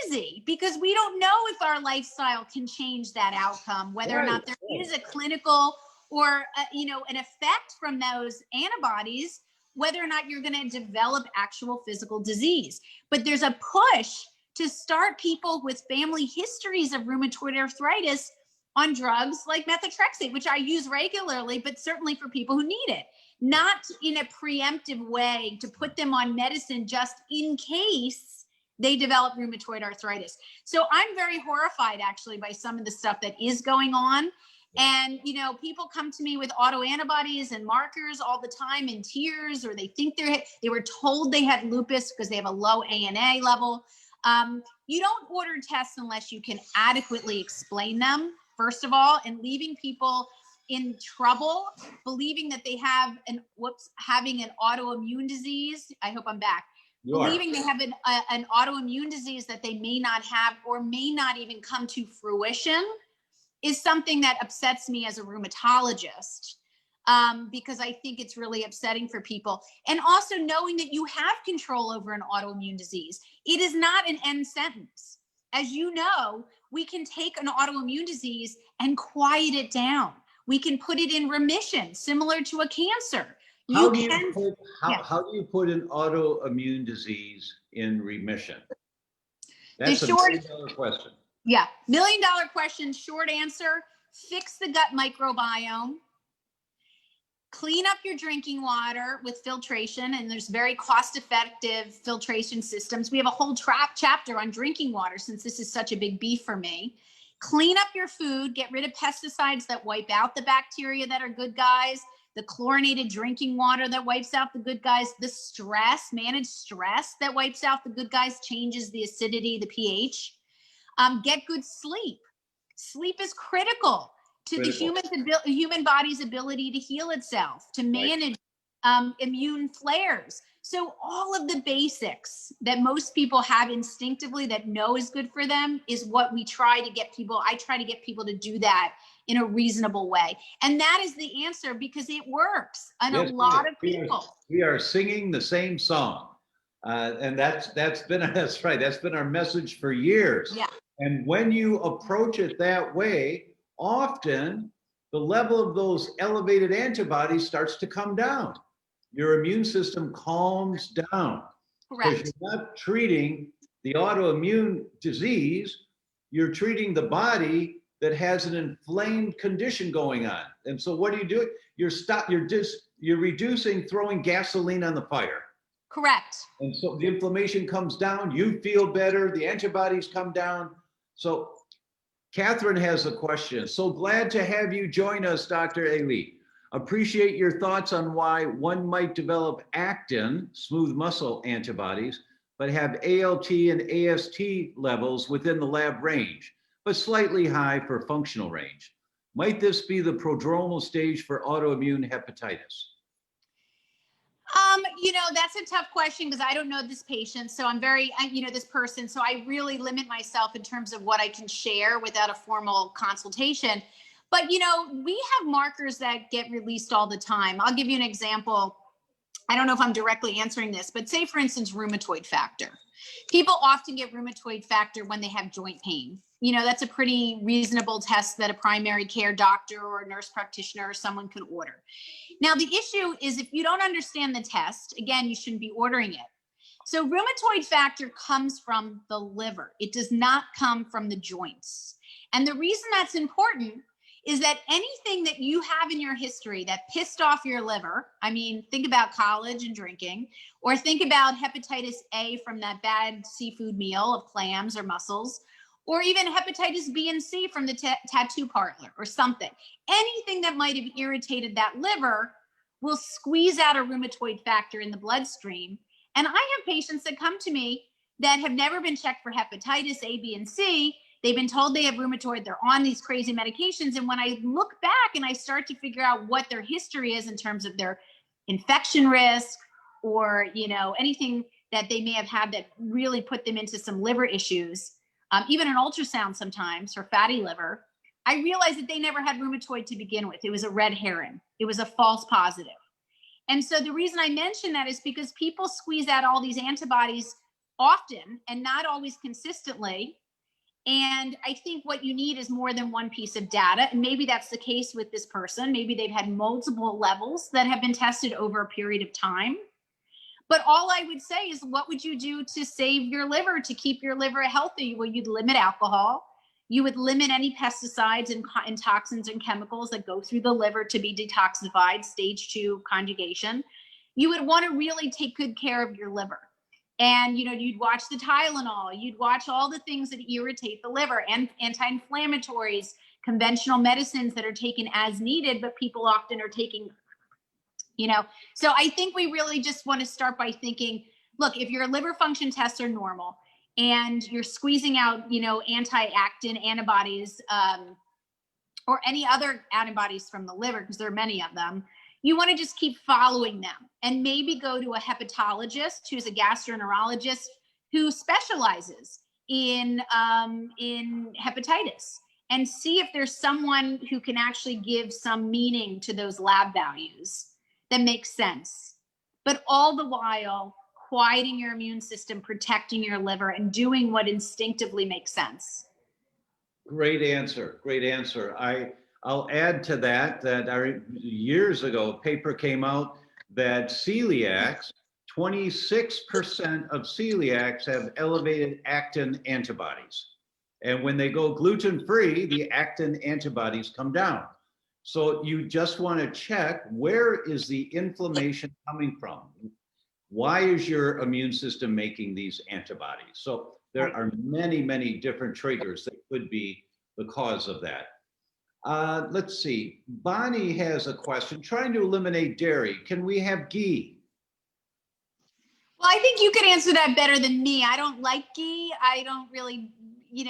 crazy because we don't know if our lifestyle can change that outcome, whether or not there is a clinical or an effect from those antibodies, whether or not you're going to develop actual physical disease. But there's a push to start people with family histories of rheumatoid arthritis on drugs like methotrexate, which I use regularly, but certainly for people who need it, not in a preemptive way to put them on medicine just in case they develop rheumatoid arthritis. So I'm very horrified actually by some of the stuff that is going on. And, people come to me with autoantibodies and markers all the time in tears, or they think they were told they had lupus because they have a low ANA level. You don't order tests unless you can adequately explain them, first of all, and leaving people in trouble, believing that they have having an autoimmune disease. I hope I'm back. Believing they have an autoimmune disease that they may not have or may not even come to fruition is something that upsets me as a rheumatologist, because I think it's really upsetting for people. And also knowing that you have control over an autoimmune disease. It is not an end sentence. As you know, we can take an autoimmune disease and quiet it down. We can put it in remission, similar to a cancer. How do you put an autoimmune disease in remission? That's a $1 million question. Yeah, $1 million question, short answer, fix the gut microbiome, clean up your drinking water with filtration, and there's very cost-effective filtration systems. We have a whole chapter on drinking water since this is such a big beef for me. Clean up your food, get rid of pesticides that wipe out the bacteria that are good guys, the chlorinated drinking water that wipes out the good guys, the managed stress that wipes out the good guys, changes the acidity, the pH. Get good sleep. Sleep is critical to the human body's ability to heal itself, to manage immune flares. So all of the basics that most people have instinctively that know is good for them is what I try to get people to do that in a reasonable way. And that is the answer because it works on Yes, a lot of people. we are singing the same song. And that's right. That's been our message for years. Yeah. And when you approach it that way, often the level of those elevated antibodies starts to come down. Your immune system calms down because Correct. you're not treating the autoimmune disease, you're treating the body that has an inflamed condition going on. And so what do? You're reducing throwing gasoline on the fire. Correct. And so the inflammation comes down, you feel better, the antibodies come down. So Catherine has a question. So glad to have you join us, Dr. Aly. Appreciate your thoughts on why one might develop actin, smooth muscle antibodies, but have ALT and AST levels within the lab range, but slightly high for functional range. Might this be the prodromal stage for autoimmune hepatitis? That's a tough question because I don't know this patient. So this person. So I really limit myself in terms of what I can share without a formal consultation. But, we have markers that get released all the time. I'll give you an example. I don't know if I'm directly answering this, but say, for instance, rheumatoid factor. People often get rheumatoid factor when they have joint pain. That's a pretty reasonable test that a primary care doctor or a nurse practitioner or someone can order. Now, the issue is if you don't understand the test, again, you shouldn't be ordering it. So rheumatoid factor comes from the liver. It does not come from the joints. And the reason that's important is that anything that you have in your history that pissed off your liver, think about college and drinking, or think about hepatitis A from that bad seafood meal of clams or mussels, or even hepatitis B and C from the tattoo parlor or something. Anything that might have irritated that liver will squeeze out a rheumatoid factor in the bloodstream. And I have patients that come to me that have never been checked for hepatitis A, B, and C. They've been told they have rheumatoid. They're on these crazy medications. And when I look back and I start to figure out what their history is in terms of their infection risk or, anything that they may have had that really put them into some liver issues, even an ultrasound sometimes for fatty liver, I realized that they never had rheumatoid to begin with. It was a red herring. It was a false positive. And so the reason I mention that is because people squeeze out all these antibodies often and not always consistently. And I think what you need is more than one piece of data. And maybe that's the case with this person. Maybe they've had multiple levels that have been tested over a period of time. But all I would say is, what would you do to save your liver, to keep your liver healthy? Well, you'd limit alcohol. You would limit any pesticides and toxins and chemicals that go through the liver to be detoxified, stage 2 conjugation. You would want to really take good care of your liver. And, you'd watch the Tylenol, you'd watch all the things that irritate the liver, and anti-inflammatories, conventional medicines that are taken as needed, but people often are taking, So I think we really just want to start by thinking, look, if your liver function tests are normal and you're squeezing out, anti-actin antibodies or any other antibodies from the liver, because there are many of them, you want to just keep following them and maybe go to a hepatologist who's a gastroenterologist who specializes in hepatitis, and see if there's someone who can actually give some meaning to those lab values that makes sense. But all the while, quieting your immune system, protecting your liver, and doing what instinctively makes sense. Great answer. Great answer. I'll add to that years ago, a paper came out that 26% of celiacs have elevated actin antibodies. And when they go gluten-free, the actin antibodies come down. So you just want to check, where is the inflammation coming from? Why is your immune system making these antibodies? So there are many, many different triggers that could be the cause of that. Let's see. Bonnie has a question. Trying to eliminate dairy, can we have ghee? Well, I think you could answer that better than me. I don't like ghee. I don't really,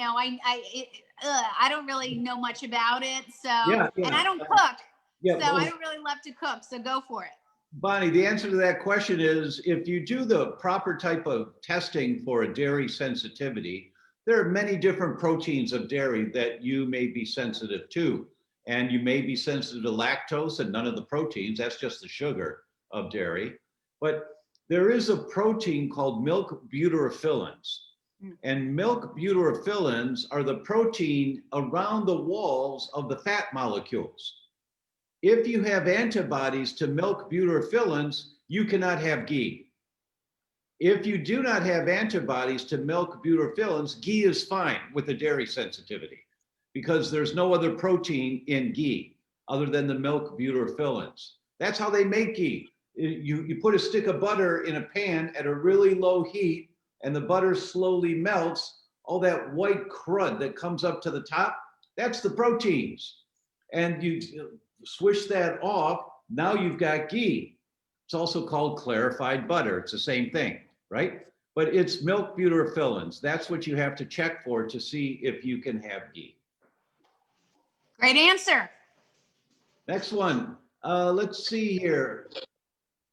I don't really know much about it. So, yeah. And I don't cook. Yeah, so I don't really love to cook. So go for it. Bonnie, the answer to that question is, if you do the proper type of testing for a dairy sensitivity, there are many different proteins of dairy that you may be sensitive to. and you may be sensitive to lactose and none of the proteins. That's just the sugar of dairy. But there is a protein called milk butyrophilins. And milk butyrophilins are the protein around the walls of the fat molecules. If you have antibodies to milk butyrophilins, you cannot have ghee. If you do not have antibodies to milk butyrophilins, ghee is fine with the dairy sensitivity because there's no other protein in ghee other than the milk butyrophilins. That's how they make ghee. You put a stick of butter in a pan at a really low heat and the butter slowly melts. All that white crud that comes up to the top, that's the proteins. And you swish that off, now you've got ghee. It's also called clarified butter. It's the same thing, right? But it's milk butyrophilins. That's what you have to check for to see if you can have ghee. Great answer. Next one. Let's see here.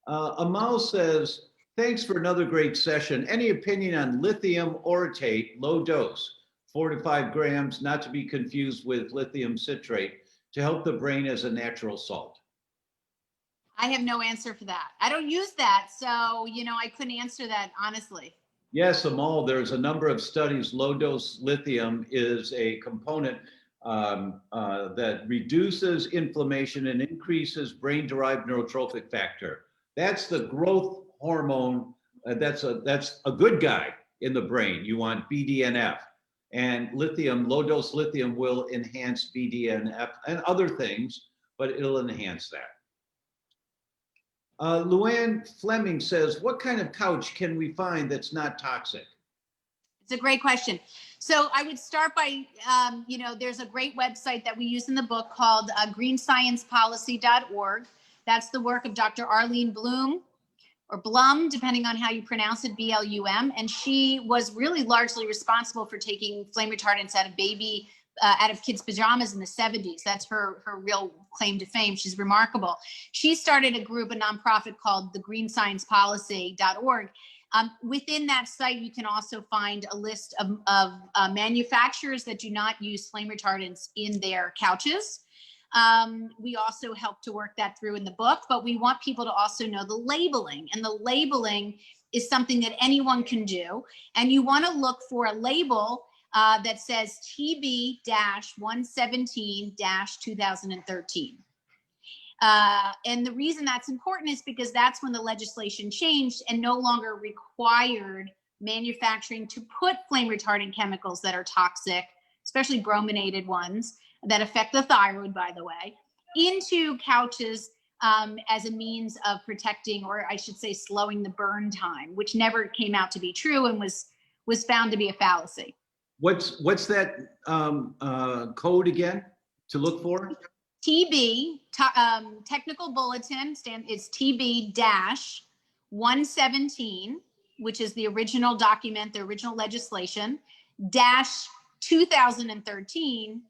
Amal says, thanks for another great session. Any opinion on lithium orotate, low dose, 4 to 5 grams, not to be confused with lithium citrate, to help the brain as a natural salt? I have no answer for that. I don't use that. So, I couldn't answer that honestly. Yes, Amal, there's a number of studies. Low dose lithium is a component that reduces inflammation and increases brain-derived neurotrophic factor. That's the growth hormone. That's a good guy in the brain. You want BDNF. And lithium, low dose lithium will enhance BDNF and other things, but it'll enhance that. Luann Fleming says, what kind of couch can we find that's not toxic? It's a great question. So I would start by, there's a great website that we use in the book called greensciencepolicy.org. That's the work of Dr. Arlene Bloom, or Blum, depending on how you pronounce it, B-L-U-M. And she was really largely responsible for taking flame retardants out of kids' pajamas in the 70s. That's her real claim to fame. She's remarkable. She started a nonprofit called the greensciencepolicy.org. Within that site, you can also find a list of manufacturers that do not use flame retardants in their couches. We also help to work that through in the book, but we want people to also know the labeling. And the labeling is something that anyone can do. And you want to look for a label that says TB-117-2013. And the reason that's important is because that's when the legislation changed and no longer required manufacturing to put flame retardant chemicals that are toxic, especially brominated ones that affect the thyroid, by the way, into couches as a means of protecting, or I should say slowing the burn time, which never came out to be true and was found to be a fallacy. What's that code again to look for? TB, technical bulletin, is TB-117, which is the original document, the original legislation, -2013,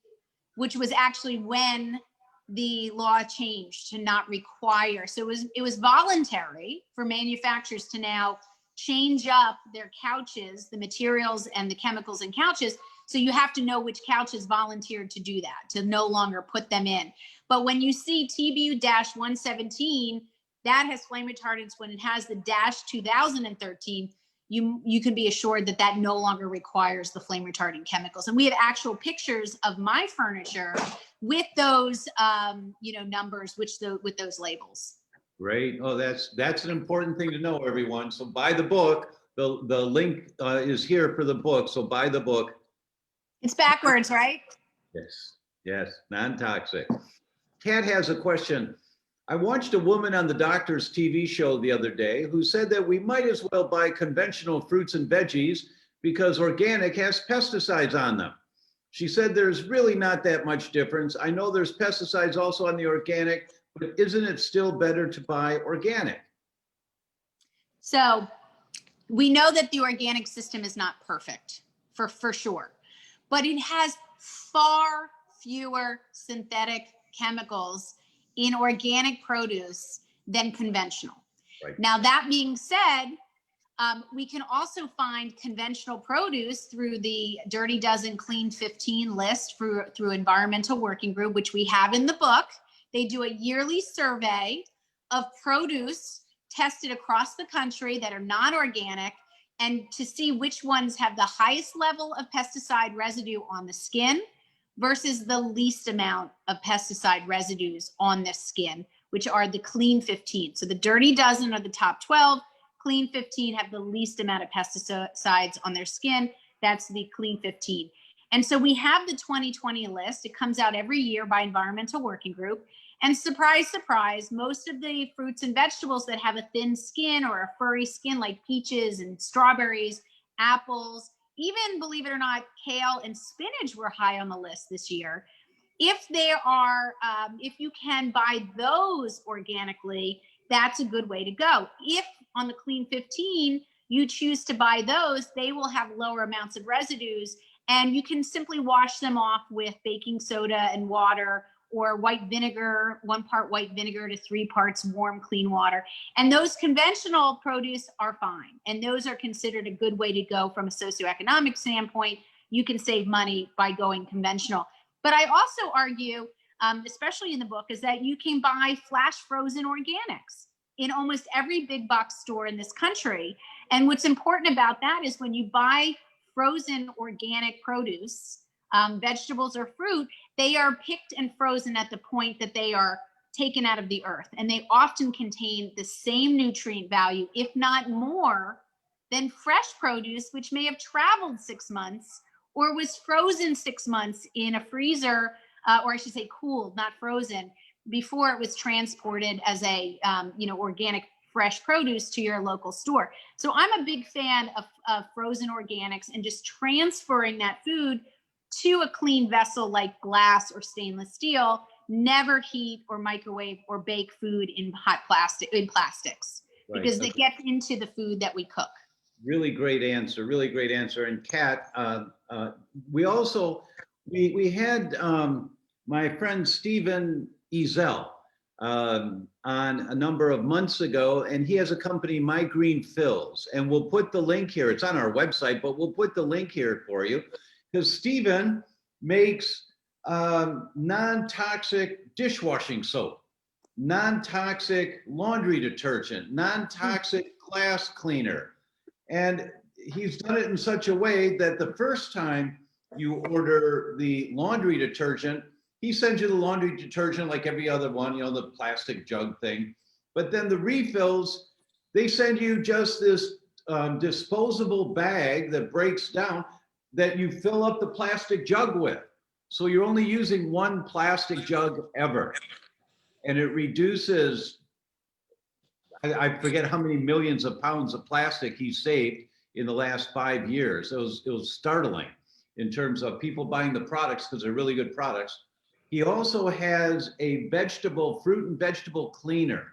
which was actually when the law changed to not require. So it was voluntary for manufacturers to now change up their couches, the materials and the chemicals in couches. So you have to know which couches volunteered to do that, to no longer put them in. But when you see TB-117, that has flame retardants. When it has the -2013, you can be assured that that no longer requires the flame retardant chemicals. And we have actual pictures of my furniture with those, numbers, with those labels. Great. Oh, that's an important thing to know, everyone. So buy the book. The link is here for the book. So buy the book. It's backwards, right? Yes, non-toxic. Kat has a question. I watched a woman on the doctor's TV show the other day who said that we might as well buy conventional fruits and veggies because organic has pesticides on them. She said there's really not that much difference. I know there's pesticides also on the organic, but isn't it still better to buy organic? So we know that the organic system is not perfect, for sure, but it has far fewer synthetic chemicals in organic produce than conventional. Right. Now, that being said, We can also find conventional produce through the Dirty Dozen Clean 15 list through Environmental Working Group, which we have in the book. They do a yearly survey of produce tested across the country that are not organic, and to see which ones have the highest level of pesticide residue on the skin versus the least amount of pesticide residues on the skin, which are the Clean 15. So the Dirty Dozen are the top 12. Clean 15 have the least amount of pesticides on their skin. That's the Clean 15. And so we have the 2020 list. It comes out every year by Environmental Working Group. And surprise, surprise, most of the fruits and vegetables that have a thin skin or a furry skin, like peaches and strawberries, apples, even, believe it or not, kale and spinach were high on the list this year. If you can buy those organically, that's a good way to go. If on the Clean 15, you choose to buy those, they will have lower amounts of residues, and you can simply wash them off with baking soda and water, or white vinegar, 1 part white vinegar to 3 parts warm, clean water. And those conventional produce are fine. And those are considered a good way to go from a socioeconomic standpoint. You can save money by going conventional. But I also argue, especially in the book, is that you can buy flash frozen organics in almost every big box store in this country. And what's important about that is when you buy frozen organic produce, vegetables or fruit, they are picked and frozen at the point that they are taken out of the earth. And they often contain the same nutrient value, if not more, than fresh produce, which may have traveled 6 months or was frozen 6 months in a freezer, or I should say cooled, not frozen, before it was transported as a organic fresh produce to your local store. So I'm a big fan of frozen organics and just transferring that food to a clean vessel like glass or stainless steel. Never heat or microwave or bake food in plastics, right, because they get into the food that we cook. Really great answer. Really great answer. And Kat, we also had my friend Stephen Ezel on a number of months ago, and he has a company, My Green Fills, and we'll put the link here. It's on our website, but we'll put the link here for you, because Stephen makes non-toxic dishwashing soap, non-toxic laundry detergent, non-toxic glass cleaner. And he's done it in such a way that the first time you order the laundry detergent, he sends you the laundry detergent like every other one, the plastic jug thing. But then the refills, they send you just this disposable bag that breaks down that you fill up the plastic jug with. So you're only using one plastic jug ever. And it reduces, I forget how many millions of pounds of plastic he saved in the last 5 years. It was startling in terms of people buying the products because they're really good products. He also has a fruit and vegetable cleaner.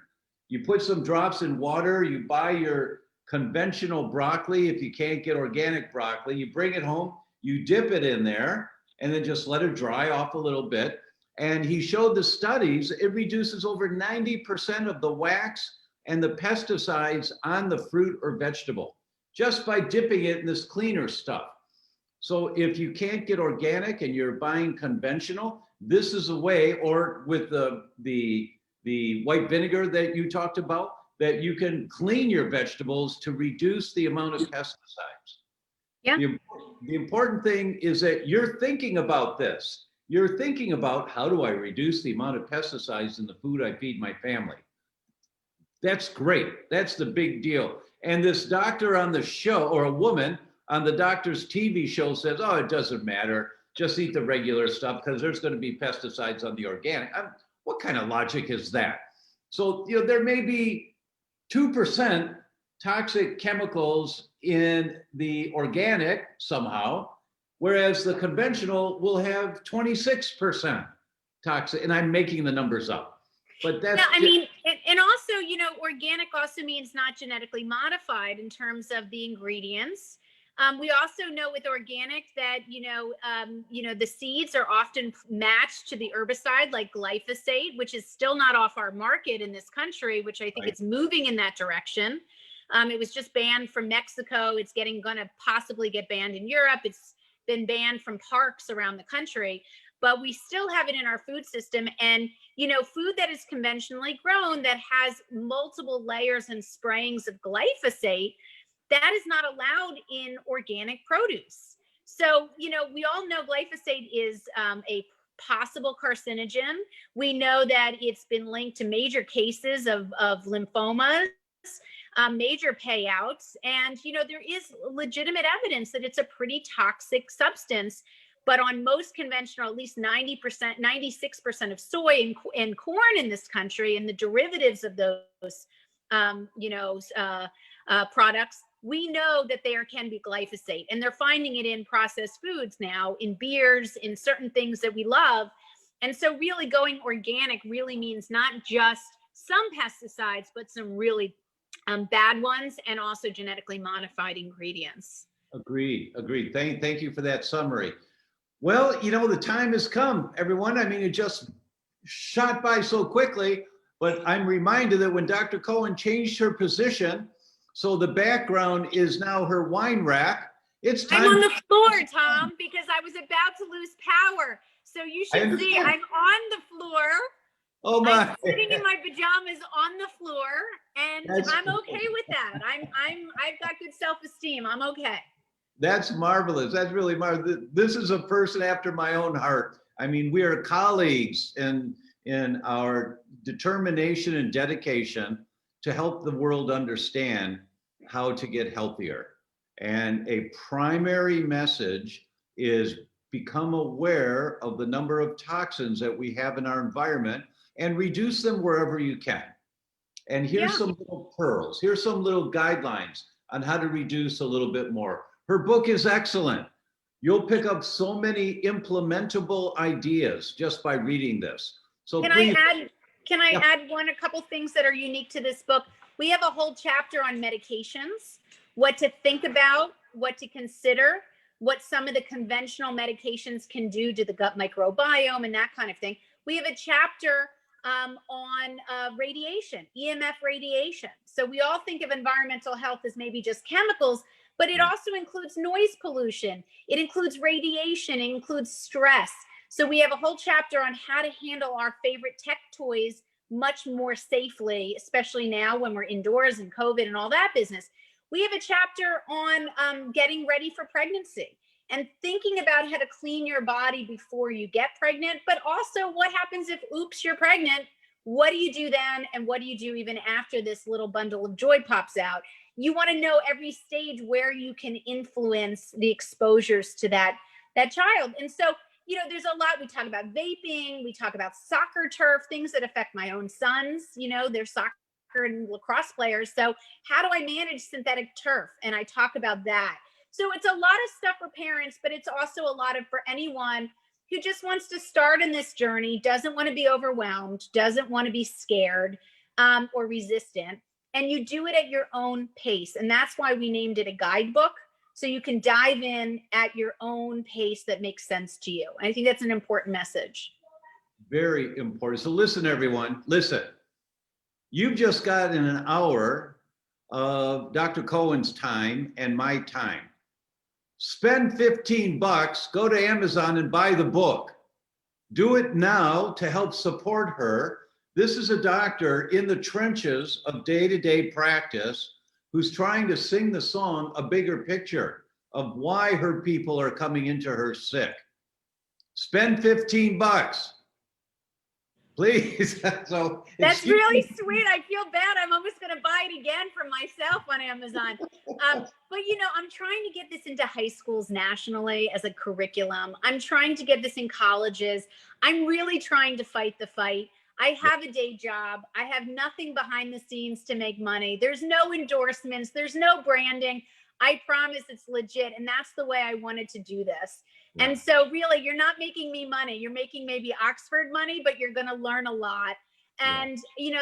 You put some drops in water, you buy your conventional broccoli. If you can't get organic broccoli, you bring it home, you dip it in there, and then just let it dry off a little bit. And he showed the studies, it reduces over 90% of the wax and the pesticides on the fruit or vegetable just by dipping it in this cleaner stuff. So if you can't get organic and you're buying conventional, this is a way, or with the white vinegar that you talked about, that you can clean your vegetables to reduce the amount of pesticides. Yeah. The important thing is that you're thinking about this. You're thinking about, how do I reduce the amount of pesticides in the food I feed my family? That's great. That's the big deal. And this doctor on the show, or a woman on the doctor's TV show, says, oh, it doesn't matter. Just eat the regular stuff because there's going to be pesticides on the organic. What kind of logic is that? So, there may be 2% toxic chemicals in the organic somehow, whereas the conventional will have 26% toxic. And I'm making the numbers up, but that's. Yeah, I mean, and also, organic also means not genetically modified in terms of the ingredients. We also know with organic that, the seeds are often matched to the herbicide like glyphosate, which is still not off our market in this country, which I think it's moving in that direction. It was just banned from Mexico. It's gonna possibly get banned in Europe. It's been banned from parks around the country, but we still have it in our food system. And, food that is conventionally grown that has multiple layers and sprayings of glyphosate, that is not allowed in organic produce. So, we all know glyphosate is a possible carcinogen. We know that it's been linked to major cases of lymphomas, major payouts. And, there is legitimate evidence that it's a pretty toxic substance. But on most conventional, at least 90%, 96% of soy and corn in this country and the derivatives of those, products, we know that there can be glyphosate, and they're finding it in processed foods now, in beers, in certain things that we love. And so really going organic really means not just some pesticides, but some really bad ones, and also genetically modified ingredients. Agreed. Thank you for that summary. Well, the time has come, everyone. I mean, it just shot by so quickly, but I'm reminded that when Dr. Cohen changed her position, so the background is now her wine rack. It's time. I'm on the floor, Tom, because I was about to lose power. So you should see I'm on the floor. Oh my! I'm sitting in my pajamas on the floor, and I'm okay with that. I've got good self-esteem. I'm okay. That's marvelous. That's really marvelous. This is a person after my own heart. I mean, we are colleagues in our determination and dedication to help the world understand how to get healthier. And a primary message is become aware of the number of toxins that we have in our environment and reduce them wherever you can. And here's some little pearls. Here's some little guidelines on how to reduce a little bit more. Her book is excellent. You'll pick up so many implementable ideas just by reading this. So Can I add a couple things that are unique to this book? We have a whole chapter on medications, what to think about, what to consider, what some of the conventional medications can do to the gut microbiome and that kind of thing. We have a chapter on radiation, EMF radiation. So we all think of environmental health as maybe just chemicals, but it also includes noise pollution. It includes radiation, it includes stress. So we have a whole chapter on how to handle our favorite tech toys much more safely, especially now when we're indoors and COVID and all that business. We have a chapter on getting ready for pregnancy and thinking about how to clean your body before you get pregnant, but also what happens if, oops, you're pregnant. What do you do then? And what do you do even after this little bundle of joy pops out? You want to know every stage where you can influence the exposures to that child. And so, there's a lot. We talk about vaping, we talk about soccer turf, things that affect my own sons. They're soccer and lacrosse players. So how do I manage synthetic turf? And I talk about that. So it's a lot of stuff for parents, but it's also a lot for anyone who just wants to start in this journey, doesn't want to be overwhelmed, doesn't want to be scared or resistant. And you do it at your own pace. And that's why we named it a guidebook. So you can dive in at your own pace that makes sense to you. And I think that's an important message. Very important. So listen, everyone, listen. You've just gotten an hour of Dr. Cohen's time and my time. Spend $15, go to Amazon and buy the book. Do it now to help support her. This is a doctor in the trenches of day-to-day practice who's trying to sing the song, a bigger picture of why her people are coming into her sick. Spend $15. Please. So that's really sweet. I feel bad. I'm almost going to buy it again for myself on Amazon. But I'm trying to get this into high schools nationally as a curriculum. I'm trying to get this in colleges. I'm really trying to fight the fight. I have a day job. I have nothing behind the scenes to make money. There's no endorsements. There's no branding. I promise it's legit. And that's the way I wanted to do this. Yeah. And so really, you're not making me money. You're making maybe Oxford money, but you're going to learn a lot. And,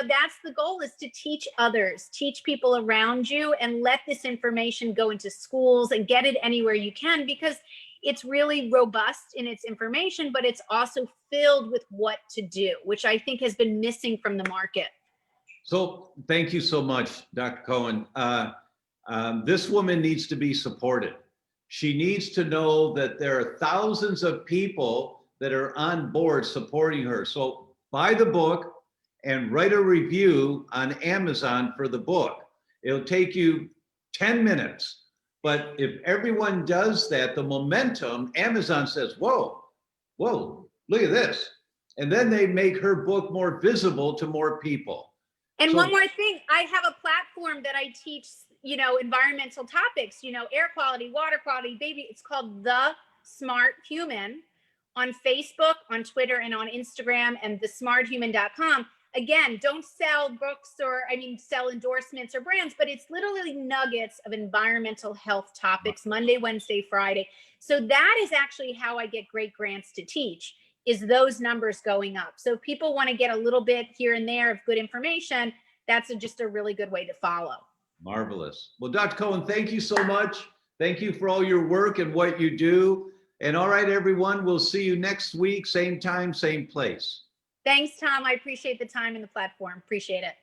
that's the goal, is to teach others, teach people around you, and let this information go into schools and get it anywhere you can, because it's really robust in its information, but it's also filled with what to do, which I think has been missing from the market. So thank you so much, Dr. Cohen. This woman needs to be supported. She needs to know that there are thousands of people that are on board supporting her. So buy the book and write a review on Amazon for the book. It'll take you 10 minutes. But if everyone does that, the momentum, Amazon says, whoa, look at this. And then they make her book more visible to more people. And So, one more thing, I have a platform that I teach, environmental topics, air quality, water quality, baby. It's called The Smart Human on Facebook, on Twitter, and on Instagram, and thesmarthuman.com. Again, don't sell books sell endorsements or brands, but it's literally nuggets of environmental health topics, Monday, Wednesday, Friday. So that is actually how I get great grants to teach, is those numbers going up. So if people want to get a little bit here and there of good information, that's just a really good way to follow. Marvelous. Well, Dr. Cohen, thank you so much. Thank you for all your work and what you do. And all right, everyone, we'll see you next week, same time, same place. Thanks, Tom. I appreciate the time and the platform. Appreciate it.